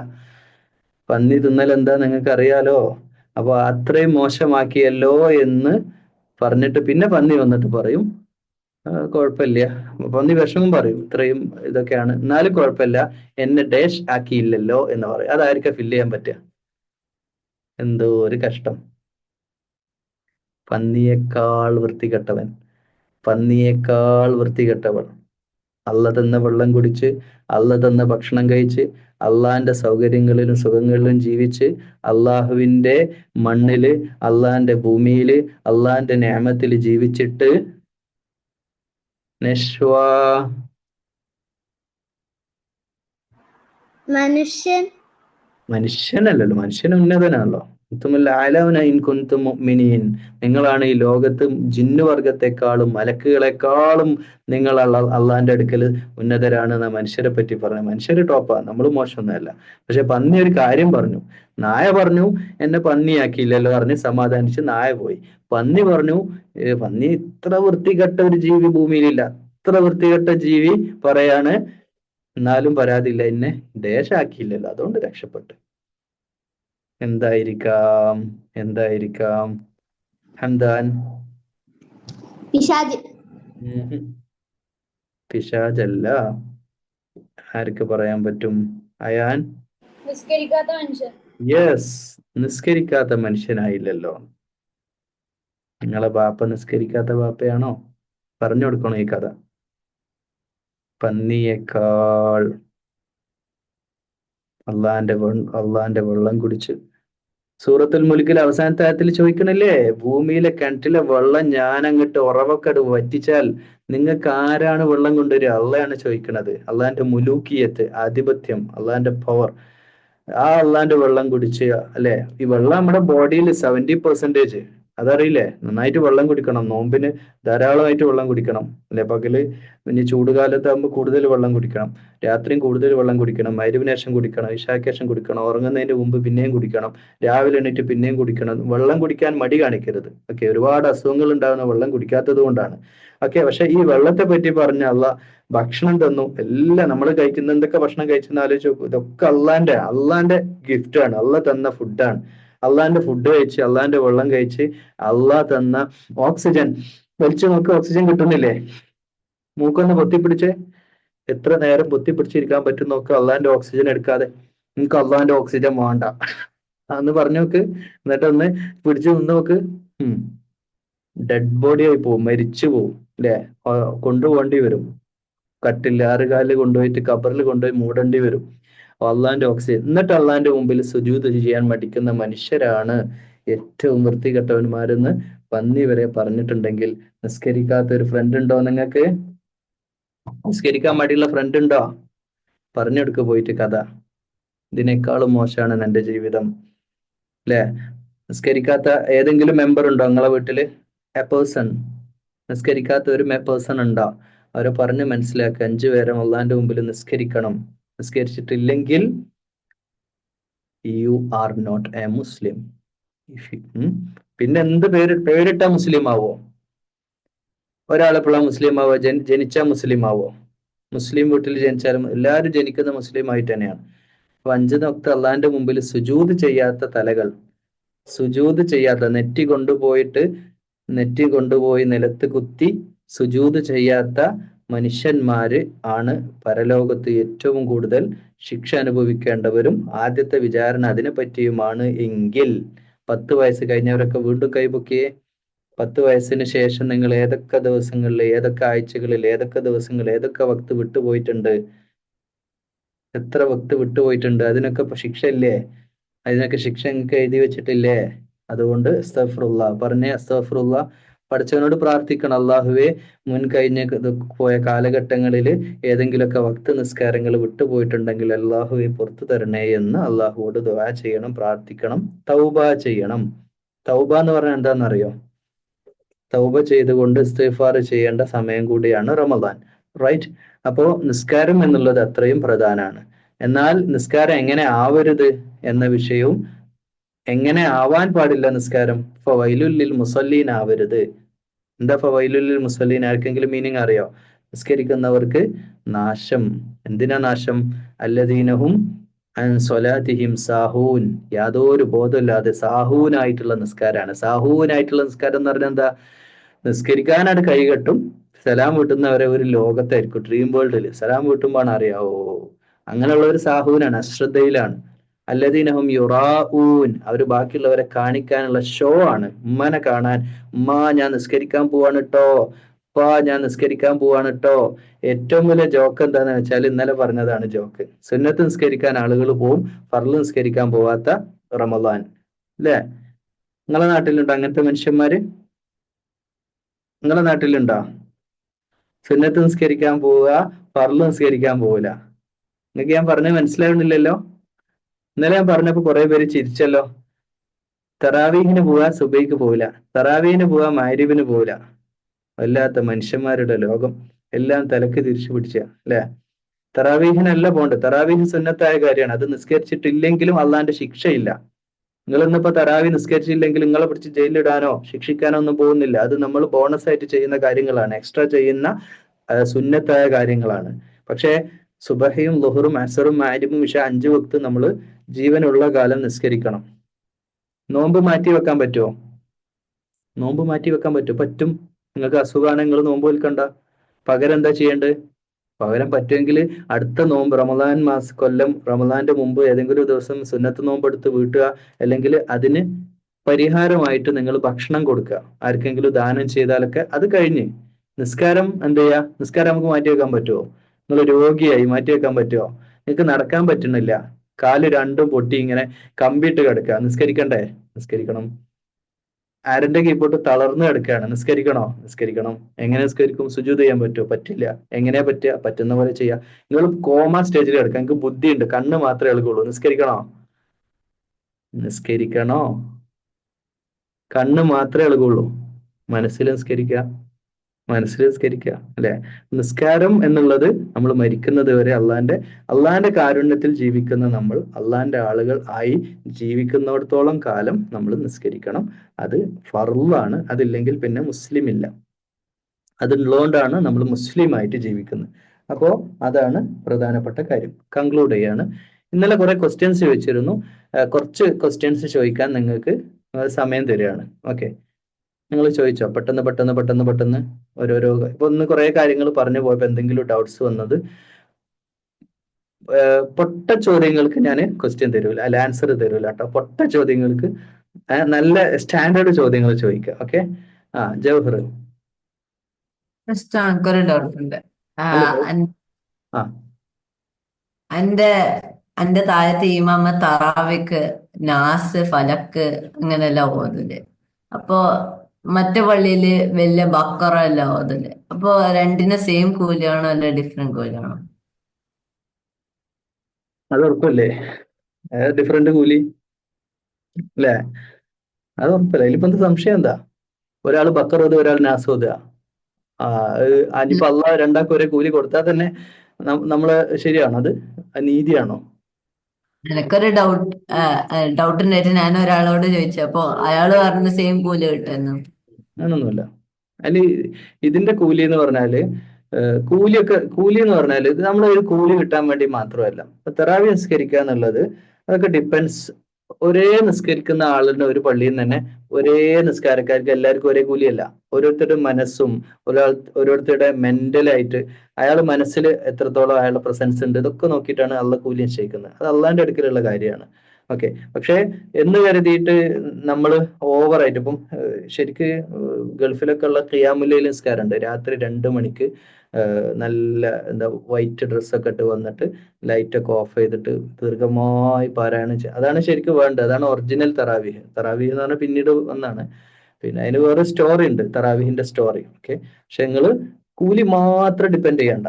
പന്നി തിന്നൽ എന്താ നിങ്ങൾക്ക് അറിയാലോ? അപ്പൊ അത്രയും മോശമാക്കിയല്ലോ എന്ന് പറഞ്ഞിട്ട് പിന്നെ പന്നി വന്നിട്ട് പറയും കുഴപ്പമില്ല. പന്നി വിഷമം പറയും, ഇത്രയും ഇതൊക്കെയാണ്, എന്നാലും കുഴപ്പമില്ല, എന്നെ ഡാഷ് ആക്കിയില്ലല്ലോ എന്ന് പറയും. അതായിരിക്കും ഫില്ല് ചെയ്യാൻ പറ്റുക. എന്തോ ഒരു കഷ്ടം. പന്നിയേക്കാൾ വൃത്തികെട്ടവൻ, പന്നിയേക്കാൾ വൃത്തികെട്ടവൾ. അള്ള തന്ന വെള്ളം കുടിച്ച്, അള്ള തന്ന ഭക്ഷണം കഴിച്ച്, അള്ളാന്റെ സൗകര്യങ്ങളിലും സുഖങ്ങളിലും ജീവിച്ച്, അള്ളാഹുവിന്റെ മണ്ണില്, അള്ളാന്റെ ഭൂമിയില്, അള്ളാന്റെ നിഅമത്തില് ജീവിച്ചിട്ട് നശ്വാ മനുഷ്യൻ മനുഷ്യനല്ലല്ലോ, മനുഷ്യൻ ഉന്നതനാണല്ലോ. നിങ്ങളാണ് ഈ ലോകത്ത് ജിന്നുവർഗത്തെക്കാളും മലക്കുകളെക്കാളും നിങ്ങൾ അള്ളാന്റെ അടുക്കൽ ഉന്നതരാണ് എന്നാ മനുഷ്യരെ പറ്റി പറഞ്ഞു. മനുഷ്യര് ടോപ്പാ, നമ്മൾ മോശമൊന്നുമല്ല. പക്ഷെ പന്നി ഒരു കാര്യം പറഞ്ഞു. നായ പറഞ്ഞു എന്നെ പന്നിയാക്കിയില്ലല്ലോ പറഞ്ഞ് സമാധാനിച്ച് നായ പോയി. പന്നി പറഞ്ഞു പന്നി ഇത്ര വൃത്തികെട്ട ഒരു ജീവി ഭൂമിയിലില്ല, ഇത്ര വൃത്തികെട്ട ജീവി പറയാണ്, എന്നാലും പരാതിയില്ല, എന്നെ ദേശാക്കിയില്ലല്ലോ, അതുകൊണ്ട് രക്ഷപ്പെട്ടു. എന്തായിരിക്കാം, എന്തായിരിക്കാം ഹംദാൻ? പിശാച്. പിശാചല്ല. ആർക്ക് പറയാൻ പറ്റും? അയാൻ? നിസ്കരിക്കാത്ത മനുഷ്യൻ. യെസ്, നിസ്കരിക്കാത്ത മനുഷ്യനായില്ലല്ലോ. നിങ്ങളെ ബാപ്പ നിസ്കരിക്കാത്ത ബാപ്പയാണോ? പറഞ്ഞു കൊടുക്കണോ ഈ കഥ? പന്നിയേക്കാൾ അള്ളാന്റെ വെള്ളം കുടിച്ച്. സൂറത്തുൽ മുൽക്കിൽ അവസാനത്തെ ആയത്തിൽ ചോദിക്കണില്ലേ, ഭൂമിയിലെ കിണറ്റിലെ വെള്ളം ഞാൻ അങ്ങോട്ട് ഉറവക്കട് വറ്റിച്ചാൽ നിങ്ങൾക്ക് ആരാണ് വെള്ളം കൊണ്ടുവരിക? അള്ളയാണ് ചോദിക്കണത്. അള്ളാന്റെ മുലൂക്കിയത്ത്, ആധിപത്യം, അള്ളാന്റെ പവർ. ആ അള്ളാന്റെ വെള്ളം കുടിച്ച് അല്ലെ, ഈ വെള്ളം നമ്മുടെ ബോഡിയിൽ 70%, അതറിയില്ലേ? നന്നായിട്ട് വെള്ളം കുടിക്കണം, നോമ്പിന് ധാരാളമായിട്ട് വെള്ളം കുടിക്കണം അല്ലെ. പകല് ഇനി ചൂടുകാലത്താകുമ്പോൾ കൂടുതൽ വെള്ളം കുടിക്കണം, രാത്രിയും കൂടുതൽ വെള്ളം കുടിക്കണം, മഗ്‌രിബിന് ശേഷം കുടിക്കണം, ഇശാക്ക് ശേഷം കുടിക്കണം, ഉറങ്ങുന്നതിന് മുമ്പ് പിന്നെയും കുടിക്കണം, രാവിലെ എണീറ്റ് പിന്നെയും കുടിക്കണം. വെള്ളം കുടിക്കാൻ മടി കാണിക്കരുത്. ഓക്കെ, ഒരുപാട് അസുഖങ്ങൾ ഉണ്ടാകുന്ന വെള്ളം കുടിക്കാത്തത് കൊണ്ടാണ്. ഓക്കെ, പക്ഷെ ഈ വെള്ളത്തെ പറ്റി പറഞ്ഞ അള്ള ഭക്ഷണം തന്നു, എല്ലാം നമ്മൾ കഴിക്കുന്ന എന്തൊക്കെ ഭക്ഷണം കഴിച്ചെന്ന് ആലോചിച്ച് നോക്കൂ. ഇതൊക്കെ അള്ളാന്റെ ഗിഫ്റ്റ് ആണ്, അള്ള തന്ന ഫുഡാണ്. അള്ളാന്റെ ഫുഡ് കഴിച്ച്, അള്ളാന്റെ വെള്ളം കഴിച്ച്, അള്ളാഹ് തന്ന ഓക്സിജൻ വലിച്ചു നോക്ക്, ഓക്സിജൻ കിട്ടുന്നില്ലേ? മൂക്കൊന്ന് പൊത്തിപ്പിടിച്ച് എത്ര നേരം പൊത്തിപ്പിടിച്ചിരിക്കാൻ പറ്റും നോക്ക്, അള്ളാന്റെ ഓക്സിജൻ എടുക്കാതെ. നിങ്ങൾക്ക് അള്ളാന്റെ ഓക്സിജൻ വേണ്ട എന്ന് പറഞ്ഞു നോക്ക്, എന്നിട്ടൊന്ന് പിടിച്ചു നിന്ന് നോക്ക്. ഡെഡ് ബോഡി ആയി പോവും, മരിച്ചു പോവും അല്ലെ, കൊണ്ടുപോകേണ്ടി വരും. കട്ടിൽ ആറുകാലിൽ കൊണ്ടുപോയിട്ട് ഖബറിൽ കൊണ്ടുപോയി മൂടേണ്ടി വരും. അള്ളാന്റെ ഓക്സിജൻ. എന്നിട്ട് അള്ളാന്റെ മുമ്പിൽ സുജൂദ് ചെയ്യാൻ മടിക്കുന്ന മനുഷ്യരാണ് ഏറ്റവും വൃത്തികെട്ടവന്മാരെന്ന് പന്നി വരെ പറഞ്ഞിട്ടുണ്ടെങ്കിൽ, നിസ്കരിക്കാത്ത ഒരു ഫ്രണ്ട് ഉണ്ടോ നിങ്ങൾക്ക്? നിസ്കരിക്കാൻ മടിയുള്ള ഫ്രണ്ട് ഉണ്ടോ? പറഞ്ഞെടുക്ക് പോയിട്ട് കഥ, ഇതിനേക്കാളും മോശമാണ് എൻ്റെ ജീവിതം അല്ലെ. നിസ്കരിക്കാത്ത ഏതെങ്കിലും മെമ്പർ ഉണ്ടോ നിങ്ങളെ വീട്ടില്? എ പേഴ്സൺ, നിസ്കരിക്കാത്ത ഒരു പേഴ്സൺ ഉണ്ടോ? അവരെ പറഞ്ഞ് മനസ്സിലാക്കുക, 5 നേരം അള്ളാന്റെ മുമ്പിൽ നിസ്കരിക്കണം. നിസ്കരിച്ചിട്ടില്ലെങ്കിൽ you are not a Muslim. പിന്നെ എന്ത് പേരിട്ട മുസ്ലിം ആവോ? ഒരാളെപ്പോഴാ മുസ്ലിം ആവോ? ജനിച്ച മുസ്ലിം ആവോ? മുസ്ലിം വീട്ടിൽ ജനിച്ചാലും എല്ലാവരും ജനിക്കുന്ന മുസ്ലിം ആയിട്ട് തന്നെയാണ്. അപ്പൊ 5 വക്ത് അള്ളാന്റെ മുമ്പിൽ സുജൂദ് ചെയ്യാത്ത തലകൾ, സുജൂദ് ചെയ്യാത്ത, നെറ്റി കൊണ്ടുപോയി നിലത്ത് കുത്തി സുജൂദ് ചെയ്യാത്ത മനുഷ്യന്മാര് ആണ് പരലോകത്ത് ഏറ്റവും കൂടുതൽ ശിക്ഷ അനുഭവിക്കേണ്ടവരും ആദ്യത്തെ വിചാരണ അതിനെ പറ്റിയുമാണ്. എങ്കിൽ 10 വയസ്സ് കഴിഞ്ഞവരൊക്കെ വീണ്ടും കൈപൊക്കിയേ. 10 വയസ്സിന് ശേഷം നിങ്ങൾ ഏതൊക്കെ ദിവസങ്ങളിൽ, ഏതൊക്കെ ആഴ്ചകളിൽ, ഏതൊക്കെ ദിവസങ്ങൾ, ഏതൊക്കെ വക്ത് വിട്ടുപോയിട്ടുണ്ട്? എത്ര വക്ത് വിട്ടുപോയിട്ടുണ്ട്? അതിനൊക്കെ ഇപ്പൊ ശിക്ഷ ഇല്ലേ? അതിനൊക്കെ ശിക്ഷ നിങ്ങൾക്ക് എഴുതി വെച്ചിട്ടില്ലേ? അതുകൊണ്ട് അസ്തഗ്ഫിറുല്ലാഹ് പറഞ്ഞേ, അസ്തഗ്ഫിറുല്ലാഹ്. പഠിച്ചവനോട് പ്രാർത്ഥിക്കണം, അള്ളാഹുവേ മുൻകഴിഞ്ഞ പോയ കാലഘട്ടങ്ങളിൽ ഏതെങ്കിലുമൊക്കെ വക്ത് നിസ്കാരങ്ങൾ വിട്ടുപോയിട്ടുണ്ടെങ്കിൽ അള്ളാഹുവെ പുറത്തു തരണേ എന്ന് അള്ളാഹുവോട് ദുആ ചെയ്യണം, പ്രാർത്ഥിക്കണം, തൗബ ചെയ്യണം. തൗബ എന്ന് പറഞ്ഞാൽ എന്താണെന്നറിയോ? തൗബ ചെയ്തുകൊണ്ട് ഇസ്തിഗ്ഫാർ ചെയ്യേണ്ട സമയം കൂടിയാണ് റമദാൻ, റൈറ്റ്? അപ്പോ നിസ്കാരം എന്നുള്ളത് അത്രയും പ്രധാനമാണ്. എന്നാൽ നിസ്കാരം എങ്ങനെ ആവരുത് എന്ന വിഷയവും, എങ്ങനെ ആവാൻ പാടില്ല നിസ്കാരം, ഫവൈലുൽ ലിൽ മുസല്ലീൻ ആവരുത്. എന്താ ഫവൈലുൽ ലിൽ മുസല്ലീൻ? ആർക്കെങ്കിലും മീനിങ് അറിയോ? നിസ്കരിക്കുന്നവർക്ക് നാശം. എന്തിനാ നാശം? അല്ലദീനഹും അൻ സ്വലാത്തിഹിം സാഹൂൻ, യാതൊരു ബോധമില്ലാതെ സാഹൂനായിട്ടുള്ള നിസ്കാരമാണ്. സാഹൂനായിട്ടുള്ള നിസ്കാരം എന്ന് പറഞ്ഞാൽ എന്താ? നിസ്കരിക്കാനാണ് കൈകെട്ടും, സലാം വീട്ടുന്നവരെ ഒരു ലോകത്തായിരിക്കും, ഡ്രീം വേൾഡിൽ സലാം വീട്ടുമ്പോഴാണ് അറിയാവോ അങ്ങനെയുള്ള ഒരു സാഹൂനാണ്, അശ്രദ്ധയിലാണ്. അല്ലദീനഹും യുറാഊൻ, അവര് ബാക്കിയുള്ളവരെ കാണിക്കാനുള്ള ഷോ ആണ്. ഉമ്മനെ കാണാൻ, ഉമ്മ ഞാൻ നിസ്കരിക്കാൻ പോവാണ് ട്ടോ, ഉപ്പാ ഞാൻ നിസ്കരിക്കാൻ പോവാണ് ട്ടോ. ഏറ്റവും വലിയ ജോക്ക് എന്താന്ന് വെച്ചാൽ ഇന്നലെ പറഞ്ഞതാണ് ജോക്ക്. സുന്നത്ത് നിസ്കരിക്കാൻ ആളുകൾ പോവും, ഫർള് നിസ്കരിക്കാൻ പോവാത്ത റമദാൻ. അല്ലേ? നിങ്ങളെ നാട്ടിലുണ്ടോ അങ്ങനത്തെ മനുഷ്യന്മാര്? നിങ്ങളെ നാട്ടിലുണ്ടോ? സുന്നത്ത് നിസ്കരിക്കാൻ പോവുക, ഫർള് നിസ്കരിക്കാൻ പോവില്ല. നിങ്ങൾക്ക് ഞാൻ പറഞ്ഞത് മനസ്സിലാവുന്നില്ലല്ലോ? ഇന്നലെ ഞാൻ പറഞ്ഞപ്പോ കുറെ പേര് ചിരിച്ചല്ലോ. തറാവീഹിന് പോവാ, സുബൈക്ക് പോവില്ല. തറാവീഹിന് പോവാ, മഗ്‌രിബിന് പോവില്ല. വല്ലാത്ത മനുഷ്യന്മാരുടെ ലോകം. എല്ലാം തലക്ക് തിരിച്ചു പിടിച്ച അല്ലെ? തറാവീഹിനല്ല പോണ്ട്. തറാവീഹ് സുന്നത്തായ കാര്യമാണ്. അത് നിസ്കരിച്ചിട്ടില്ലെങ്കിലും അള്ളാന്റെ ശിക്ഷയില്ല. നിങ്ങൾ ഇന്നിപ്പോ തറാവി നിസ്കരിച്ചില്ലെങ്കിൽ നിങ്ങളെ പിടിച്ച് ജയിലിലിടാനോ ശിക്ഷിക്കാനോ ഒന്നും പോകുന്നില്ല. അത് നമ്മൾ ബോണസ് ആയിട്ട് ചെയ്യുന്ന കാര്യങ്ങളാണ്, എക്സ്ട്രാ ചെയ്യുന്ന സുന്നത്തായ കാര്യങ്ങളാണ്. പക്ഷേ സുബഹയും ളുഹറും അസറും മഗ്‌രിബും ഇശ 5 വക്ത് നമ്മൾ ജീവനുള്ള കാലം നിസ്കരിക്കണം. നോമ്പ് മാറ്റി വെക്കാൻ പറ്റുമോ? നോമ്പ് മാറ്റി വെക്കാൻ പറ്റും? പറ്റും. നിങ്ങൾക്ക് അസുഖമാണെങ്കിൽ നിങ്ങൾ നോമ്പ് വിൽക്കണ്ട. പകരം എന്താ ചെയ്യേണ്ടത്? പകരം പറ്റുമെങ്കിൽ അടുത്ത നോമ്പ് റമദാൻ കൊല്ലം റമദാന്റെ മുമ്പ് ഏതെങ്കിലും ദിവസം സുന്നത്ത് നോമ്പ് എടുത്ത് വീട്ടുക, അല്ലെങ്കിൽ അതിന് പരിഹാരമായിട്ട് നിങ്ങൾ ഭക്ഷണം കൊടുക്കുക, ആർക്കെങ്കിലും ദാനം ചെയ്താലൊക്കെ അത് കഴിഞ്ഞ് നിസ്കാരം എന്ത് ചെയ്യുക? നിസ്കാരം നമുക്ക് മാറ്റി വെക്കാൻ പറ്റുമോ? നിങ്ങൾ രോഗിയായി മാറ്റി വെക്കാൻ പറ്റുമോ? നിങ്ങൾക്ക് നടക്കാൻ പറ്റുന്നില്ല, കാല് രണ്ടും പൊട്ടി ഇങ്ങനെ കമ്പിയിട്ട് കിടക്കുക, നിസ്കരിക്കണ്ടേ? നിസ്കരിക്കണം. ആരന്റെ കീപ്പോട്ട് തളർന്നു കിടക്കുകയാണ്, നിസ്കരിക്കണോ? നിസ്കരിക്കണം. എങ്ങനെ നിസ്കരിക്കും? സുജൂദ് ചെയ്യാൻ പറ്റുമോ? പറ്റില്ല. എങ്ങനെയാ പറ്റുക? പറ്റുന്ന പോലെ ചെയ്യാം. നിങ്ങൾ കോമ സ്റ്റേജിൽ കിടക്കുക, നിങ്ങൾക്ക് ബുദ്ധിയുണ്ട്, കണ്ണ് മാത്രമേ എളുക്കുള്ളൂ, നിസ്കരിക്കണോ? നിസ്കരിക്കണോ? കണ്ണ് മാത്രമേ എളുകുള്ളൂ, മനസ്സിൽ നിസ്കരിക്കുക, മനസ്സിൽ നിസ്കരിക്കുക. അല്ലെ? നിസ്കാരം എന്നുള്ളത് നമ്മൾ മരിക്കുന്നത് വരെ അള്ളാന്റെ കാരുണ്യത്തിൽ ജീവിക്കുന്ന നമ്മൾ, അള്ളാന്റെ ആളുകൾ ആയി ജീവിക്കുന്നിടത്തോളം കാലം നമ്മൾ നിസ്കരിക്കണം. അത് ഫർളാണ്. അതില്ലെങ്കിൽ പിന്നെ മുസ്ലിം ഇല്ല. അതുള്ളതുകൊണ്ടാണ് നമ്മൾ മുസ്ലിം ആയിട്ട് ജീവിക്കുന്നത്. അപ്പോ അതാണ് പ്രധാനപ്പെട്ട കാര്യം. കൺക്ലൂഡ് ചെയ്യാണ്. ഇന്നലെ കുറെ ക്വസ്റ്റ്യൻസ് ചോദിച്ചിരുന്നു. കുറച്ച് ക്വസ്റ്റ്യൻസ് ചോദിക്കാൻ നിങ്ങൾക്ക് സമയം തരികയാണ്. ഓക്കെ, നിങ്ങൾ ചോദിച്ചോ, പെട്ടെന്ന് പെട്ടെന്ന് പെട്ടെന്ന് പെട്ടെന്ന് ഓരോരോ. ഇപ്പൊ ഒന്ന് കുറെ കാര്യങ്ങൾ പറഞ്ഞു പോയപ്പോ എന്തെങ്കിലും ഡൗട്ട്സ് വന്നത്, പൊട്ട ചോദ്യങ്ങൾക്ക് ഞാൻ ക്വസ്റ്റ്യൻ തരൂല, അല്ല ആൻസർ തരൂല കേട്ടോ. പൊട്ട ചോദ്യങ്ങൾക്ക് നല്ല സ്റ്റാൻഡേർഡ് ചോദ്യങ്ങൾ ചോദിക്കുക. ഓക്കെ. ജവഹർ, എനിക്കൊരു ഡൗട്ട് ഉണ്ട്. അല്ല ആ എന്റെ എന്റെ താഴത്തെ ഇമാമ തറാവിക്ക് നാസ് ഫലക്ക് അങ്ങനെല്ലാം ഓതുല്. അപ്പൊ മറ്റേ പള്ളിയില് വലിയ ബക്കറ എല്ലാം ഓതുല്. അപ്പൊ രണ്ടിനും സെയിം കൂലിയാണോ അല്ല ഡിഫറെന്റ് കൂലിയാണോ? അത് ഉറപ്പല്ലേ? ഡിഫറെന്റ് കൂലി അല്ലേ? അത് ഉറപ്പല്ലേ? ഇതിലിപ്പോ എന്ത് സംശയം എന്താ? ഒരാൾ ബക്കർ ഓതുക, ഒരാൾ നാസ് ഓതുക. ഇനിയിപ്പോ അള്ളാഹ് രണ്ടാൾക്കും ഒരേ കൂലി കൊടുത്താൽ തന്നെ നമ്മള് ശരിയാണോ? അത് നീതിയാണോ? എനിക്കൊരു ഡൗട്ട് ഉണ്ടായിട്ട് ഞാൻ ഒരാളോട് ചോദിച്ചു. അപ്പൊ അയാള് പറഞ്ഞ സെയിം കൂലി കിട്ടുന്നു. അങ്ങനൊന്നുമില്ല. അതിന് ഇതിന്റെ കൂലി എന്ന് പറഞ്ഞാല് കൂലി എന്ന് പറഞ്ഞാല് ഇത് നമ്മളൊരു കൂലി കിട്ടാൻ വേണ്ടി മാത്രമല്ല. തറാവി നിസ്കരിക്കുക എന്നുള്ളത് അതൊക്കെ ഡിപ്പെൻസ്. ഒരേ നിസ്കരിക്കുന്ന ആളിന് ഒരു പള്ളിയിൽ നിന്ന് തന്നെ ഒരേ നിസ്കാരക്കാർക്ക് എല്ലാവർക്കും ഒരേ കൂലിയല്ല. ഓരോരുത്തരുടെ മനസ്സും ഓരോരുത്തരുടെ മെന്റലായിട്ട് അയാൾ മനസ്സിൽ എത്രത്തോളം അയാളുടെ പ്രസൻസ് ഉണ്ട്, ഇതൊക്കെ നോക്കിയിട്ടാണ് അള്ള കൂലി നിശ്ചയിക്കുന്നത്. അത് അള്ളാന്റെ അടുക്കലുള്ള കാര്യമാണ്. ഓക്കെ. പക്ഷെ എന്ന് കരുതിയിട്ട് നമ്മൾ ഓവറായിട്ട് ഇപ്പം ശരിക്ക് ഗൾഫിലൊക്കെ ഉള്ള ഖിയാമുൽ നിസ്കാരമുണ്ട്. രാത്രി 2 മണിക്ക് നല്ല എന്താ വൈറ്റ് ഡ്രസ്സൊക്കെ ഇട്ട് വന്നിട്ട് ലൈറ്റ് ഒക്കെ ഓഫ് ചെയ്തിട്ട് ദീർഘമായി പാരായണം ചെയ്യുക. അതാണ് ശരിക്കും വേണ്ടത്. അതാണ് ഒറിജിനൽ തറാവീഹ്. തറാവീഹ് എന്ന് പറഞ്ഞാൽ പിന്നീട് വന്നാണ്. പിന്നെ അതിന് വേറെ സ്റ്റോറി ഉണ്ട്, തറാവീഹിന്റെ സ്റ്റോറി. ഓക്കെ. പക്ഷെ നിങ്ങള് കൂലി മാത്രം ഡിപ്പെൻഡ് ചെയ്യണ്ട.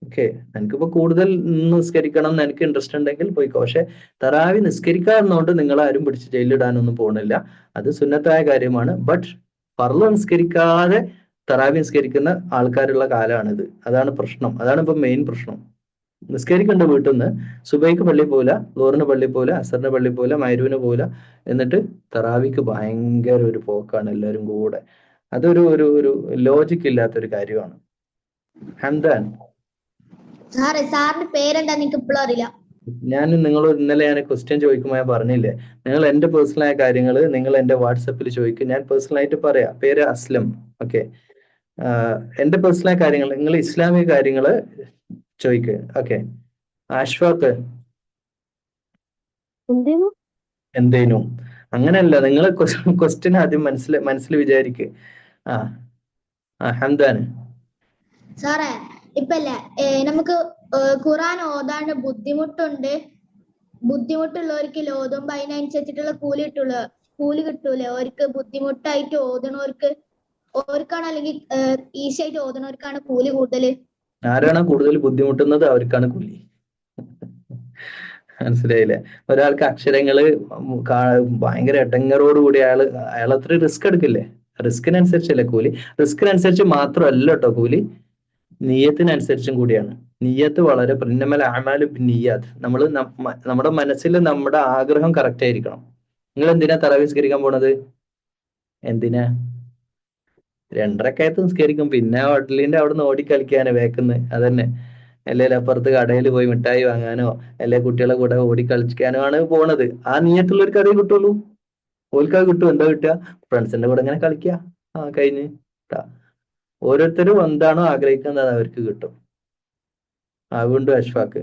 ഓക്കെ. എനിക്കിപ്പോ കൂടുതൽ നിസ്കരിക്കണം എന്ന് എനിക്ക് ഇൻട്രസ്റ്റ് ഉണ്ടെങ്കിൽ പോയിക്കോ. പക്ഷെ തറാവി നിസ്കരിക്കാറുന്നതുകൊണ്ട് നിങ്ങൾ ആരും പിടിച്ച് ജയിലിടാനൊന്നും പോകുന്നില്ല. അത് സുന്നത്തായ കാര്യമാണ്. ബട്ട് ഫർള് നിസ്കരിക്കാതെ തറാവി നിസ്കരിക്കുന്ന ആൾക്കാരുള്ള കാലമാണിത്. അതാണ് പ്രശ്നം. അതാണ് ഇപ്പൊ മെയിൻ പ്രശ്നം. നിസ്കരിക്കണ്ട വീട്ടിൽ നിന്ന്, സുബൈക്ക് പള്ളി പോല, ലോറിന് പള്ളി പോല, അസറിന് പള്ളി പോല, മൈരൂവിന് പോല, എന്നിട്ട് തറാവിക്ക് ഭയങ്കര ഒരു പോക്കാണ് എല്ലാവരും കൂടെ. അതൊരു ഒരു ഒരു ലോജിക്ക് ഇല്ലാത്തൊരു കാര്യമാണ്. ഹംദാൻ, സാറിന്റെ പേരെന്താ? എനിക്ക് ഇപ്പോഴും അറിയില്ല. ഞാൻ നിങ്ങളോട് ഇന്നലെ ഞാൻ ക്വസ്റ്റ്യൻ ചോദിക്കുമ്പോൾ ഞാൻ പറഞ്ഞില്ലേ, നിങ്ങൾ എന്റെ പേഴ്സണലായ കാര്യങ്ങൾ നിങ്ങൾ എന്റെ വാട്സപ്പിൽ ചോദിക്കും, ഞാൻ പേഴ്സണലായിട്ട് പറയാം. പേര് അസ്ലം. ഓക്കെ. എന്റെ പേഴ്സണലായ കാര്യങ്ങൾ, നിങ്ങൾ ഇസ്ലാമിക കാര്യങ്ങൾ ചോദിക്കുക. ഓക്കെ. അഷ്ഫാഖ് എന്തേനു? എന്തേനു അങ്ങനെയല്ല, നിങ്ങൾ ക്വസ്റ്റ്യൻ ആദ്യം മനസ്സിൽ വിചാരിക്കുക. ആ ഹംദാൻ. സാറേ ഇപ്പല്ലേ നമുക്ക് ഖുറാൻ ഓതാൻ ബുദ്ധിമുട്ടുള്ളവർക്ക് ഓതുമ്പോ അതിനനുസരിച്ചിട്ടുള്ള കൂലി കിട്ടൂലേ? അവർക്ക് ബുദ്ധിമുട്ടായിട്ട് ഓർക്കാണ് അല്ലെങ്കിൽ ഈസി ആയിട്ട് ഓതുന്നവർക്കാണ് കൂലി കൂടുതല്? ആരാണ് കൂടുതൽ ബുദ്ധിമുട്ടുന്നത് അവർക്കാണ് കൂലി. മനസ്സിലായില്ലേ? ഒരാൾക്ക് അക്ഷരങ്ങള് ഭയങ്കര എടങ്ങറോട് കൂടി അയാൾ അത്ര റിസ്ക് എടുക്കില്ലേ? റിസ്കിനനുസരിച്ചല്ലേ കൂലി. റിസ്കിനനുസരിച്ച് മാത്രമല്ല കേട്ടോ കൂലി, നീയത്തിനനുസരിച്ചും കൂടിയാണ്. നീയത്ത് വളരെ ഇന്നമൽ അഅ്മാലു ബിന്നിയ്യാത്ത്. നമ്മുടെ മനസ്സിൽ നമ്മുടെ ആഗ്രഹം കറക്റ്റ് ആയിരിക്കണം. നിങ്ങൾ എന്തിനാ തറാവീഹ് നിസ്കരിക്കാൻ പോണത്? എന്തിനാ? 2 റക്അത്ത് നിസ്കരിക്കും, പിന്നെ ഹോട്ടലിന്റെ അവിടെ നിന്ന് ഓടിക്കളിക്കാനോ വേക്കുന്ന് അതന്നെ. അല്ലെങ്കിൽ അപ്പുറത്ത് കടയിൽ പോയി മിഠായി വാങ്ങാനോ അല്ലെങ്കിൽ കുട്ടികളെ കൂടെ ഓടിക്കളിക്കാനോ ആണ് പോണത്. ആ നീയത്തുള്ളവർക്ക് അതേ കിട്ടുള്ളൂ. ഓൽക്കത് കിട്ടും. എന്താ കിട്ടുക? ഫ്രണ്ട്സിന്റെ കൂടെ ഇങ്ങനെ കളിക്കുക. കഴിഞ്ഞ് ട്ടാ. ഓരോരുത്തരും എന്താണോ ആഗ്രഹിക്കുന്നത് അത് അവർക്ക് കിട്ടും. അതുകൊണ്ട് അഷ്ഫാക്ക്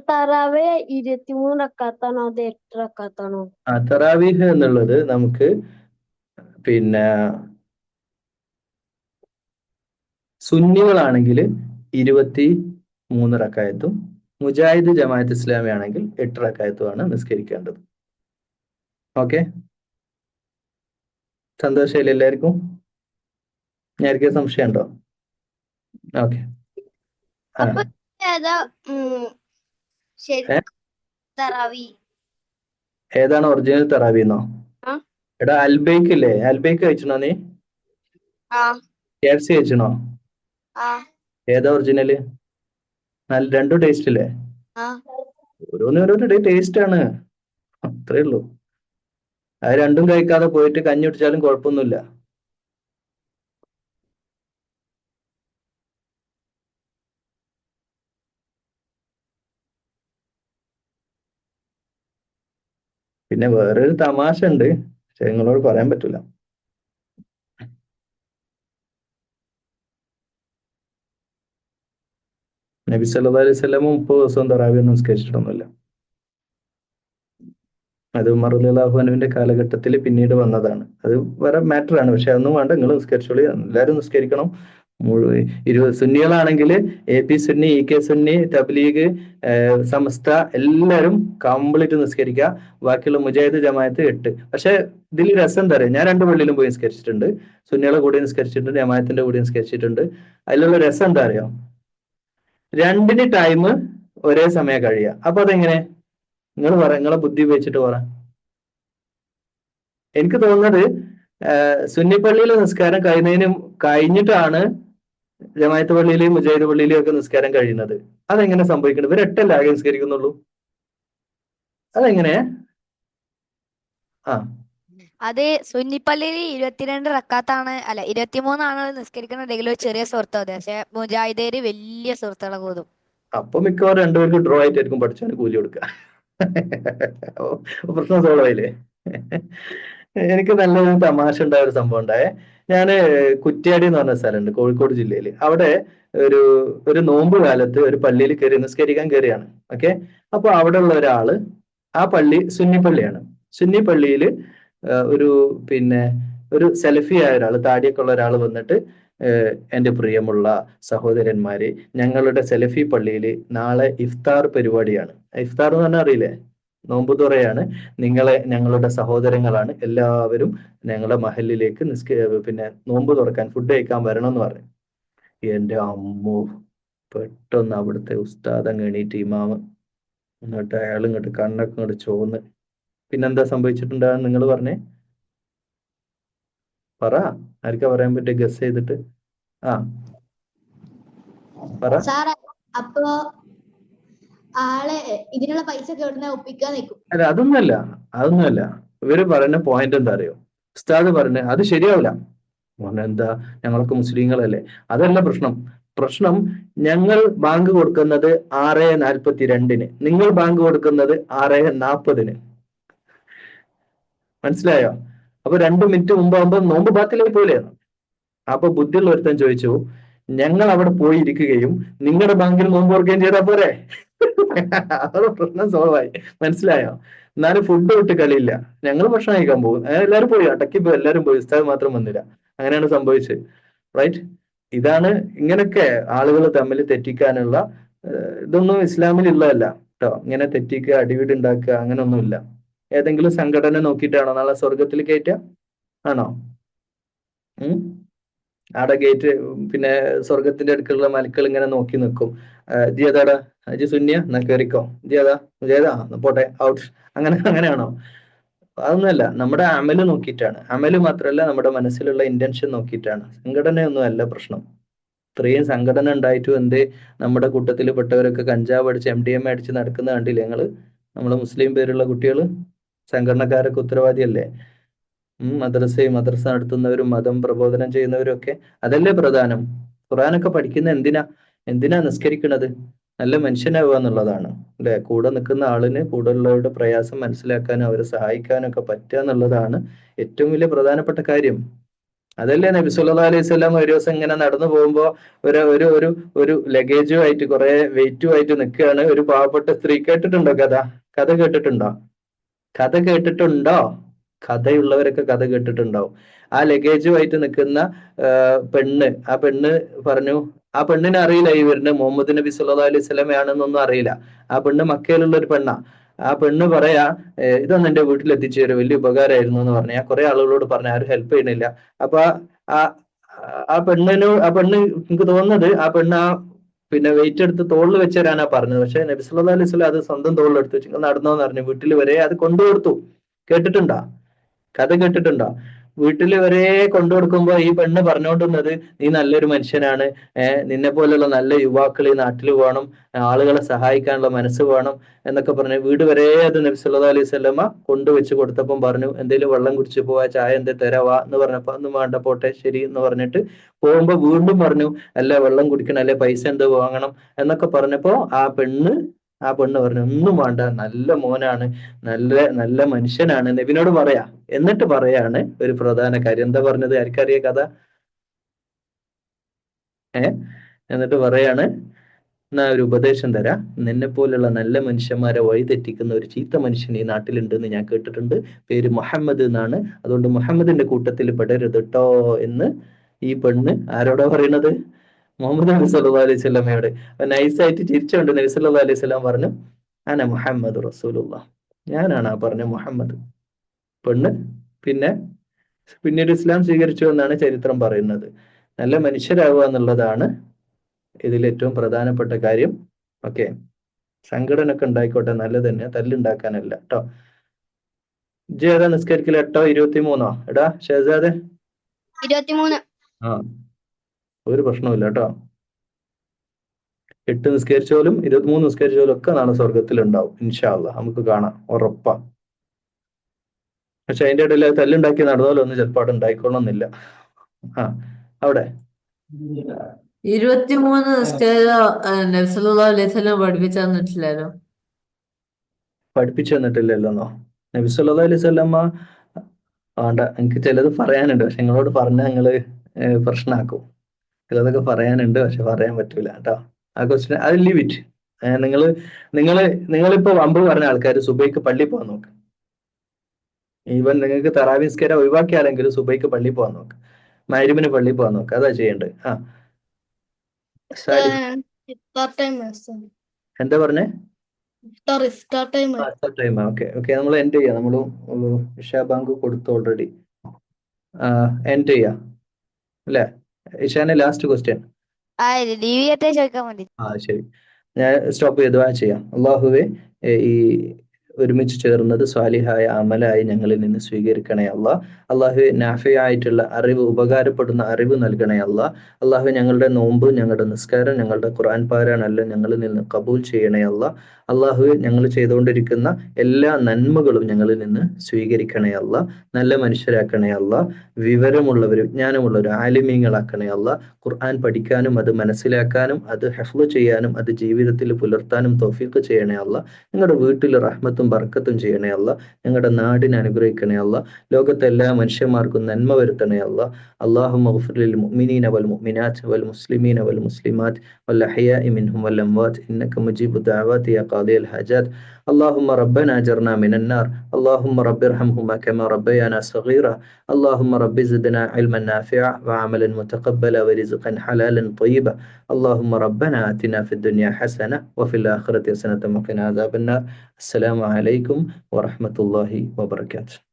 തറാവേ 23 റക്കാത്താണോ അത് 8 റക്കാത്താണോ? തറാവീഹ് എന്നുള്ളത് നമുക്ക് പിന്നെ സുന്നികളാണെങ്കിൽ 23 റക്കായത്തും മുജാഹിദ് ജമാഅത്ത് ഇസ്ലാമി ആണെങ്കിൽ 8 റക്കായത്തുമാണ് നിസ്കരിക്കേണ്ടത്. ഓക്കെ, സന്തോഷമില്ല എല്ലാവർക്കും? ഞാനിക്ക് സംശയം ഉണ്ടോ? ഓക്കെ. അപ്പൊ ഏതാ ശരി തറാവി? ഏതാണ് ഒറിജിനൽ തറാവീന്നോ? ആ. എടാ അൽബൈക്ക് ഇല്ലേ, അൽബൈക്ക് കഴിച്ചണോ നീ? ആ KFC കഴിച്ചണോ? ആ ഏതാ ഒറിജിനല്? രണ്ടും ടേസ്റ്റ് ഇല്ലേ? ആ ഓരോരോ ടേസ്റ്റ് ആണ്, അത്രേ ഉള്ളൂ. അത് രണ്ടും കഴിക്കാതെ പോയിട്ട് കഞ്ഞി കുടിച്ചാലും കുഴപ്പമൊന്നുമില്ല. പിന്നെ വേറൊരു തമാശ ഉണ്ട്, പക്ഷെ നിങ്ങളോട് പറയാൻ പറ്റൂല. നബി സല്ലല്ലാഹു അലൈഹി വസല്ലം 30 ദിവസം തറാവീഹ് നിസ്കരിച്ചിട്ടൊന്നുമില്ല. അത് ഉമർ റളിയല്ലാഹു അൻഹുവിന്റെ കാലഘട്ടത്തിൽ പിന്നീട് വന്നതാണ്. അത് വേറെ മാറ്റർ ആണ്. പക്ഷെ അതൊന്നും വേണ്ട, നിങ്ങൾ നിസ്കരിച്ചോളി. എല്ലാവരും നിസ്കരിക്കണം. സുന്നികളാണെങ്കിൽ AP സുന്നി, EK സുന്നി, തബ്ലീഗ്, സമസ്ത എല്ലാവരും കംപ്ലീറ്റ് നിസ്കരിക്കുക. ബാക്കിയുള്ള മുജാഹിദ് ജമാഅത്ത് 8. പക്ഷെ ഇതിൽ രസം എന്താ പറയുക, ഞാൻ 2 പള്ളിയിലും പോയി നിസ്കരിച്ചിട്ടുണ്ട്. സുന്നികളെ കൂടെ നിസ്കരിച്ചിട്ടുണ്ട്, ജമാഅത്തിന്റെ കൂടെ നിസ്കരിച്ചിട്ടുണ്ട്. അതിലുള്ള രസം എന്താ അറിയോ? 2 ടൈം ഒരേ സമയം കഴിയുക. അപ്പൊ അതെങ്ങനെ? നിങ്ങൾ പറ, നിങ്ങളെ ബുദ്ധി ഉപയോഗിച്ചിട്ട് പറ. എനിക്ക് തോന്നുന്നത് സുന്നിപ്പള്ളിയിലെ നിസ്കാരം കഴിഞ്ഞിട്ടാണ് ജമാഅത്ത് പള്ളിയിലെയും മുജാഹിദ് പള്ളിയിലെയും ഒക്കെ നിസ്കാരം കഴിയുന്നത്. അതെങ്ങനെ സംഭവിക്കുന്നത്? ഇവർ 8 ആകെ നിസ്കരിക്കുന്നുള്ളൂ. അതെങ്ങനെ? അത് സുന്നിപ്പള്ളിയിൽ 22 റക്കാത്താണ്, അല്ല 23 നിസ്കരിക്കുന്നുണ്ടെങ്കിൽ ഒരു ചെറിയ സുഹൃത്ത് മതി. പക്ഷെ മുജാഹിദേര് വലിയ സുഹൃത്തുക്കളെ കൂതും. അപ്പൊ മിക്കവാറും 2 പേർക്ക് ഡ്രോ ആയിട്ടായിരിക്കും പഠിച്ചാൽ കൂലി കൊടുക്കുക. പ്രശ്നം സോൾവ് ആയില്ലേ? എനിക്ക് നല്ലൊരു തമാശ ഉണ്ടായ ഒരു സംഭവം ഉണ്ടായേ. ഞാന് കുറ്റ്യാടി എന്ന് പറഞ്ഞ സ്ഥലമുണ്ട് കോഴിക്കോട് ജില്ലയിൽ. അവിടെ ഒരു നോമ്പ് കാലത്ത് ഒരു പള്ളിയിൽ കയറി നിസ്കരിക്കാൻ കയറിയാണ്. ഓക്കെ. അപ്പൊ അവിടെ ഉള്ള ഒരാള്, ആ പള്ളി സുന്നി പള്ളിയാണ്. സുന്നി പള്ളിയിൽ ഒരു സെൽഫി ആയ ഒരാൾ, താടിയൊക്കെ ഉള്ള ഒരാൾ വന്നിട്ട്, എൻ്റെ പ്രിയമുള്ള സഹോദരന്മാരെ, ഞങ്ങളുടെ സെലഫി പള്ളിയിൽ നാളെ ഇഫ്താർ പരിപാടിയാണ്. ഇഫ്താർ എന്ന് പറഞ്ഞാൽ അറിയില്ലേ? നോമ്പ് തുറയാണ്. ഞങ്ങളുടെ സഹോദരങ്ങളാണ്, എല്ലാവരും ഞങ്ങളുടെ മഹലിലേക്ക് നോമ്പ് തുറക്കാൻ ഫുഡ് കഴിക്കാൻ വരണം എന്ന് പറഞ്ഞു. എൻ്റെ അമ്മോ, പെട്ടെന്ന് അവിടുത്തെ ഉസ്താദ് അങ്ങ് എണീറ്റ്, ഇമാമ്. എന്നിട്ട് അയാൾ ഇങ്ങോട്ട് കണ്ണൊക്കെ ഇങ്ങോട്ട് ചോന്ന്. പിന്നെന്താ സംഭവിച്ചിട്ടുണ്ടാകും നിങ്ങൾ പറഞ്ഞേ? പറ, ആർക്കാ പറയാൻ പറ്റുക? ഗസ് ചെയ്തിട്ട്. പറ. സാറേ അപ്പൊ ആളെ ഇതിനുള്ള പൈസ എവിടുന്ന ഒപ്പിക്കാൻ നിൽക്കും? അല്ല, അതൊന്നുമല്ല. ഇവര് പറയുന്ന പോയിന്റ് എന്താ അറിയോ? ഉസ്താദ് പറഞ്ഞ അത് ശരിയാവില്ല. എന്താ, ഞങ്ങളൊക്കെ മുസ്ലിങ്ങളല്ലേ? അതല്ല പ്രശ്നം. പ്രശ്നം ഞങ്ങൾ ബാങ്ക് കൊടുക്കുന്നത് 6:42, നിങ്ങൾ ബാങ്ക് കൊടുക്കുന്നത് 6:40. മനസ്സിലായോ? അപ്പൊ 2 മിനിറ്റ് മുമ്പാകുമ്പോ നോമ്പ് ബാത്തിലായി പോലെയാണ്. അപ്പൊ ബുദ്ധിയുള്ള ഒരുത്തൻ ചോദിച്ചു, ഞങ്ങൾ അവിടെ പോയിരിക്കുകയും നിങ്ങളുടെ ബാങ്കിൽ നോമ്പ് ഓർക്കുകയും ചെയ്താൽ പോരെ? അതോടെ പ്രശ്നം സോൾവ് ആയി. മനസ്സിലായോ? എന്നാലും ഫുഡ് വിട്ട് കളിയില്ല. ഞങ്ങൾ ഭക്ഷണം കഴിക്കാൻ പോകും. എല്ലാവരും പോയി, അടക്കി പോയി, എല്ലാവരും പോയി, ഉസ്താദ് മാത്രം വന്നില്ല. അങ്ങനെയാണ് സംഭവിച്ചത്. റൈറ്റ്? ഇതാണ് ഇങ്ങനൊക്കെ ആളുകൾ തമ്മിൽ തെറ്റിക്കാനുള്ള ഇതൊന്നും ഇസ്ലാമിൽ ഉള്ളതല്ല കേട്ടോ. ഇങ്ങനെ തെറ്റിക്കുക, അടിപിടി ഉണ്ടാക്കുക, അങ്ങനെയൊന്നുമില്ല. ഏതെങ്കിലും സംഘടന നോക്കിയിട്ടാണോ നാളെ സ്വർഗത്തിൽ കയറ്റുക? ആണോ? ആടെ ഗേറ്റ് പിന്നെ സ്വർഗത്തിന്റെ അടുക്കുള്ള മലക്കൾ ഇങ്ങനെ നോക്കി നിൽക്കും. ജിയതാടാ അജി സുന്യ എന്നാ കയറിക്കോ, ജേതാ പോട്ടെ ഔട്ട്, അങ്ങനെയാണോ? അതൊന്നുമല്ല. നമ്മുടെ അമല് നോക്കിയിട്ടാണ്. അമല് മാത്രമല്ല, നമ്മുടെ മനസ്സിലുള്ള ഇന്റൻഷൻ നോക്കിയിട്ടാണ്. സംഘടനയൊന്നും അല്ല പ്രശ്നം. ഇത്രയും സംഘടന ഉണ്ടായിട്ടും എന്തേ നമ്മുടെ കൂട്ടത്തിൽ പെട്ടവരൊക്കെ കഞ്ചാവ് അടിച്ച് MDMA അടിച്ച് നടക്കുന്ന കണ്ടില്ലേ ഞങ്ങള്? നമ്മളെ മുസ്ലിം പേരുള്ള കുട്ടികൾ സംഘടനക്കാരൊക്കെ ഉത്തരവാദിയല്ലേ? മദ്രസ നടത്തുന്നവരും മതം പ്രബോധനം ചെയ്യുന്നവരും ഒക്കെ അതല്ലേ പ്രധാനം. ഖുർആനൊക്കെ പഠിക്കുന്ന എന്തിനാ നിസ്കരിക്കുന്നത്? നല്ല മനുഷ്യനാവുക എന്നുള്ളതാണ് അല്ലെ? കൂടെ നിൽക്കുന്ന ആളിന് കൂടെ ഉള്ളവരുടെ പ്രയാസം മനസ്സിലാക്കാനും അവരെ സഹായിക്കാനും ഒക്കെ പറ്റുക എന്നുള്ളതാണ് ഏറ്റവും വലിയ പ്രധാനപ്പെട്ട കാര്യം. അതല്ലേ നബി സല്ലല്ലാഹു അലൈഹി വസല്ലം ഒരു ദിവസം ഇങ്ങനെ നടന്നു പോകുമ്പോ ഒരു ഒരു ഒരു ഒരു ലഗേജുമായിട്ട് കുറെ വെയിറ്റുമായിട്ട് നിൽക്കുകയാണ് ഒരു പാവപ്പെട്ട സ്ത്രീ. കേട്ടിട്ടുണ്ടോ കഥ കേട്ടിട്ടുണ്ടോ? കഥയുള്ളവരൊക്കെ കഥ കേട്ടിട്ടുണ്ടാവും. ആ ലഗേജുമായിട്ട് നിൽക്കുന്ന ആ പെണ്ണ് പറഞ്ഞു, ആ പെണ്ണിനെ അറിയില്ല ഈ വരുന്ന മുഹമ്മദ് നബി സല്ലല്ലാഹു അലൈഹി വസല്ലമയാണെന്നൊന്നും അറിയില്ല. ആ പെണ്ണ് മക്കയിലുള്ള ഒരു പെണ്ണാ. ആ പെണ്ണ് പറയാ, ഇതൊന്നും എന്റെ വീട്ടിൽ എത്തിച്ചു തരും, വലിയ ഉപകാരമായിരുന്നു എന്ന് പറഞ്ഞു. ഞാൻ കുറെ ആളുകളോട് പറഞ്ഞു, ആരും ഹെൽപ്പ് ചെയ്യണില്ല. അപ്പൊ ആ ആ പെണ്ണ് എനിക്ക് തോന്നുന്നത് ആ പെണ്ണ് പിന്നെ വെയിറ്റ് എടുത്ത് തോളിൽ വെച്ച് തരാനാ പറഞ്ഞത്. പക്ഷെ നബി സല്ലല്ലാഹു അലൈഹി വസല്ലം അത് സ്വന്തം തോളിൽ എടുത്ത് വെച്ച് നടന്നോന്ന് പറഞ്ഞു. വീട്ടിൽ വരെ അത് കൊണ്ടുകൊടുത്തു. കേട്ടിട്ടുണ്ടോ? കഥ കേട്ടിട്ടുണ്ടോ? വീട്ടിൽ വരെ കൊണ്ടു കൊടുക്കുമ്പോ ഈ പെണ്ണ് പറഞ്ഞുകൊണ്ടിരുന്നത്, നീ നല്ലൊരു മനുഷ്യനാണ്, നിന്നെ പോലുള്ള നല്ല യുവാക്കൾ ഈ നാട്ടിൽ വേണം, ആളുകളെ സഹായിക്കാനുള്ള മനസ്സ് വേണം എന്നൊക്കെ പറഞ്ഞു. വീട് വരെ അത് നബി സല്ലല്ലാഹു അലൈഹി വസല്ലമ കൊണ്ടുവച്ച് കൊടുത്തപ്പം പറഞ്ഞു, എന്തേലും വെള്ളം കുടിച്ചു പോവാ, ചായ എന്തേ തരാവാ എന്ന് പറഞ്ഞപ്പോ ഒന്നും വേണ്ട പോട്ടെ ശരി എന്ന് പറഞ്ഞിട്ട് പോകുമ്പോ വീണ്ടും പറഞ്ഞു, അല്ല വെള്ളം കുടിക്കണം, അല്ലെ പൈസ എന്തോ വാങ്ങണം എന്നൊക്കെ പറഞ്ഞപ്പോ ആ പെണ്ണ് പറഞ്ഞു, ഒന്നും വേണ്ട, നല്ല മോനാണ്, നല്ല മനുഷ്യനാണ്, നബിനോട് പറയാ. എന്നിട്ട് പറയാണ് ഒരു പ്രധാന കാര്യം. എന്താ പറഞ്ഞത്? ആർക്കറിയ കഥ? എന്നിട്ട് പറയാണ്, എന്നാ ഒരു ഉപദേശം തരാം. നിന്നെ പോലുള്ള നല്ല മനുഷ്യന്മാരെ വഴിതെറ്റിക്കുന്ന ഒരു ചീത്ത മനുഷ്യൻ ഈ നാട്ടിലുണ്ടെന്ന് ഞാൻ കേട്ടിട്ടുണ്ട്. പേര് മുഹമ്മദ് എന്നാണ്. അതുകൊണ്ട് മുഹമ്മദിന്റെ കൂട്ടത്തിൽ പെടരുത് ട്ടോ എന്ന് ഈ പെണ്ണ് ആരോടാ പറയുന്നത്? മുഹമ്മദ് നബി സല്ലല്ലാഹു അലൈഹി വസല്ലമയോട്. നൈസായിട്ട് ചിരിച്ചുകൊണ്ട് നബി സല്ലല്ലാഹു അലൈഹി വസല്ലം പറഞ്ഞു, അന മുഹമ്മദ് റസൂലുള്ളാഹ്, ഞാനാണ് ആ പറഞ്ഞ മുഹമ്മദ്. പെണ്ണ് പിന്നീട് ഇസ്ലാം സ്വീകരിച്ചു എന്നാണ് ചരിത്രം പറയുന്നത്. നല്ല മനുഷ്യരാകുക എന്നുള്ളതാണ് ഇതിൽ ഏറ്റവും പ്രധാനപ്പെട്ട കാര്യം. ഓക്കെ, സംഘടന ഒക്കെ ഉണ്ടായിക്കോട്ടെ, നല്ലത് തന്നെ, തല്ലുണ്ടാക്കാനല്ല കേട്ടോ. ഏതാ നിസ്കരിക്കൽ? 8:23 എടാ ഷഹസാദെ? 23. ആ, ഒരു പ്രശ്നമില്ല കേട്ടോ. 8 നിസ്കരിച്ചോലും 23 നിസ്കരിച്ചോലും ഒക്കെ നാളെ സ്വർഗത്തിൽ ഉണ്ടാവും ഇൻഷാ അല്ലാഹ്. നമുക്ക് കാണാം, ഉറപ്പാ. പക്ഷെ അതിന്റെ ഇടയിൽ തല്ലുണ്ടാക്കി നടന്നാലൊന്നും ചിലപ്പോൾ അവിടെ ഉണ്ടായിക്കൊള്ളണമെന്നില്ല. അവിടെ 23 നബി സല്ലല്ലാഹു അലൈഹി വസല്ലം പഠിപ്പിച്ചു തന്നിട്ടില്ലല്ലോ. പഠിപ്പിച്ചു തന്നിട്ടില്ലല്ലോന്നോ? നബി സല്ലല്ലാഹു അലൈഹി വസല്ലമ വേണ്ട, എനിക്ക് ചിലത് പറയാനുണ്ട്, പക്ഷെ നിങ്ങളോട് പറഞ്ഞാൽ നിങ്ങള് പ്രശ്നമാക്കും. ചിലതൊക്കെ പറയാനുണ്ട്, പക്ഷെ പറയാൻ പറ്റൂല കേട്ടോ. ആ ക്വസ്റ്റ്യൻ അത് ലീവ് ഇറ്റ്. നിങ്ങളിപ്പോ വമ്പ് പറഞ്ഞ ആൾക്കാർ സുബൈക്ക് പള്ളി പോകാൻ നോക്ക്. ഈവൻ നിങ്ങൾക്ക് തറാവി നിസ്കാരം ഒഴിവാക്കിയാലെങ്കിലും സുബൈക്ക് പള്ളി പോകാൻ നോക്ക്, മഗ്‌രിബിന് പള്ളി പോകാൻ നോക്ക്. അതാ ചെയ്യേണ്ടത്. എന്താ പറഞ്ഞേ? ടൈം. ഓക്കെ, നമ്മൾ എൻഡ് ചെയ്യാം. നമ്മൾ ഇഷാ ബാങ്ക് കൊടുത്തു ഓൾറെഡി. എൻഡ് ചെയ്യാം അല്ലേ? ഇഷാന്റെ ലാസ്റ്റ് ക്വസ്റ്റ്യൻ. ചോദിക്കാൻ വേണ്ടി. ശരി, ഞാൻ സ്റ്റോപ്പ് ചെയ്ത് ചെയ്യാം. അള്ളാഹുവേ, ഈ ഒരുമിച്ച് ചേർന്നത് സ്വാലിഹായ അമലായി ഞങ്ങളിൽ നിന്ന് സ്വീകരിക്കണേ അല്ലാ. അള്ളാഹുവെ നാഫിയായിട്ടുള്ള അറിവ്, ഉപകാരപ്പെടുന്ന അറിവ് നൽകണേ അല്ലാ. അള്ളാഹു ഞങ്ങളുടെ നോമ്പ്, ഞങ്ങളുടെ നിസ്കാരം, ഞങ്ങളുടെ ഖുർആൻ പാരായണമെല്ലാം ഞങ്ങളിൽ നിന്ന് കബൂൽ ചെയ്യണേ അല്ലാ. അള്ളാഹുവെ ഞങ്ങൾ ചെയ്തുകൊണ്ടിരിക്കുന്ന എല്ലാ നന്മകളും ഞങ്ങളിൽ നിന്ന് സ്വീകരിക്കണേ അല്ലാ. നല്ല മനുഷ്യരാക്കണേ അല്ലാ. വിവരമുള്ളവർ, വിജ്ഞാനമുള്ളവർ, ആലിമീങ്ങളാക്കണേ അല്ലാ. ഖുർആൻ പഠിക്കാനും അത് മനസ്സിലാക്കാനും അത് ഹഫ്ള് ചെയ്യാനും അത് ജീവിതത്തിൽ പുലർത്താനും തൗഫീഖ് ചെയ്യണേ അല്ലാ. ഞങ്ങളുടെ വീട്ടിൽ റഹ്മത്തും ബർക്കത്തും ചെയ്യണേ അല്ലാ. ഞങ്ങളുടെ നാടിനെ അനുഗ്രഹിക്കണേ അല്ലാ. ലോകത്തെ എല്ലാ മനുഷ്യന്മാർക്കും നന്മ വരുത്തണേ അല്ലാ. അല്ലാഹുമ്മ ഗ്ഫിർ ലിൽ മുഅ്മിനീന വൽ മുഅ്മിനാത്ത് വൽ മുസ്ലിമീന വൽ മുസ്ലിമാത്ത് വൽ അഹ്യാഇ മിൻഹും വൽ അംവാത്ത് ഇന്നക മുജീബു ദഅവാതി യാ ഖാദിയൽ ഹാജാത്ത്. اللهم ربنا أجرنا من النار. اللهم رب ارحمهما كما ربيانا صغيرا. اللهم رب زدنا علما نافعا وعملا متقبلا ورزقا حلالا طيبا. اللهم ربنا آتنا في الدنيا حسنة وفي الآخرة حسنة وقنا عذاب النار. السلام عليكم ورحمة الله وبركاته.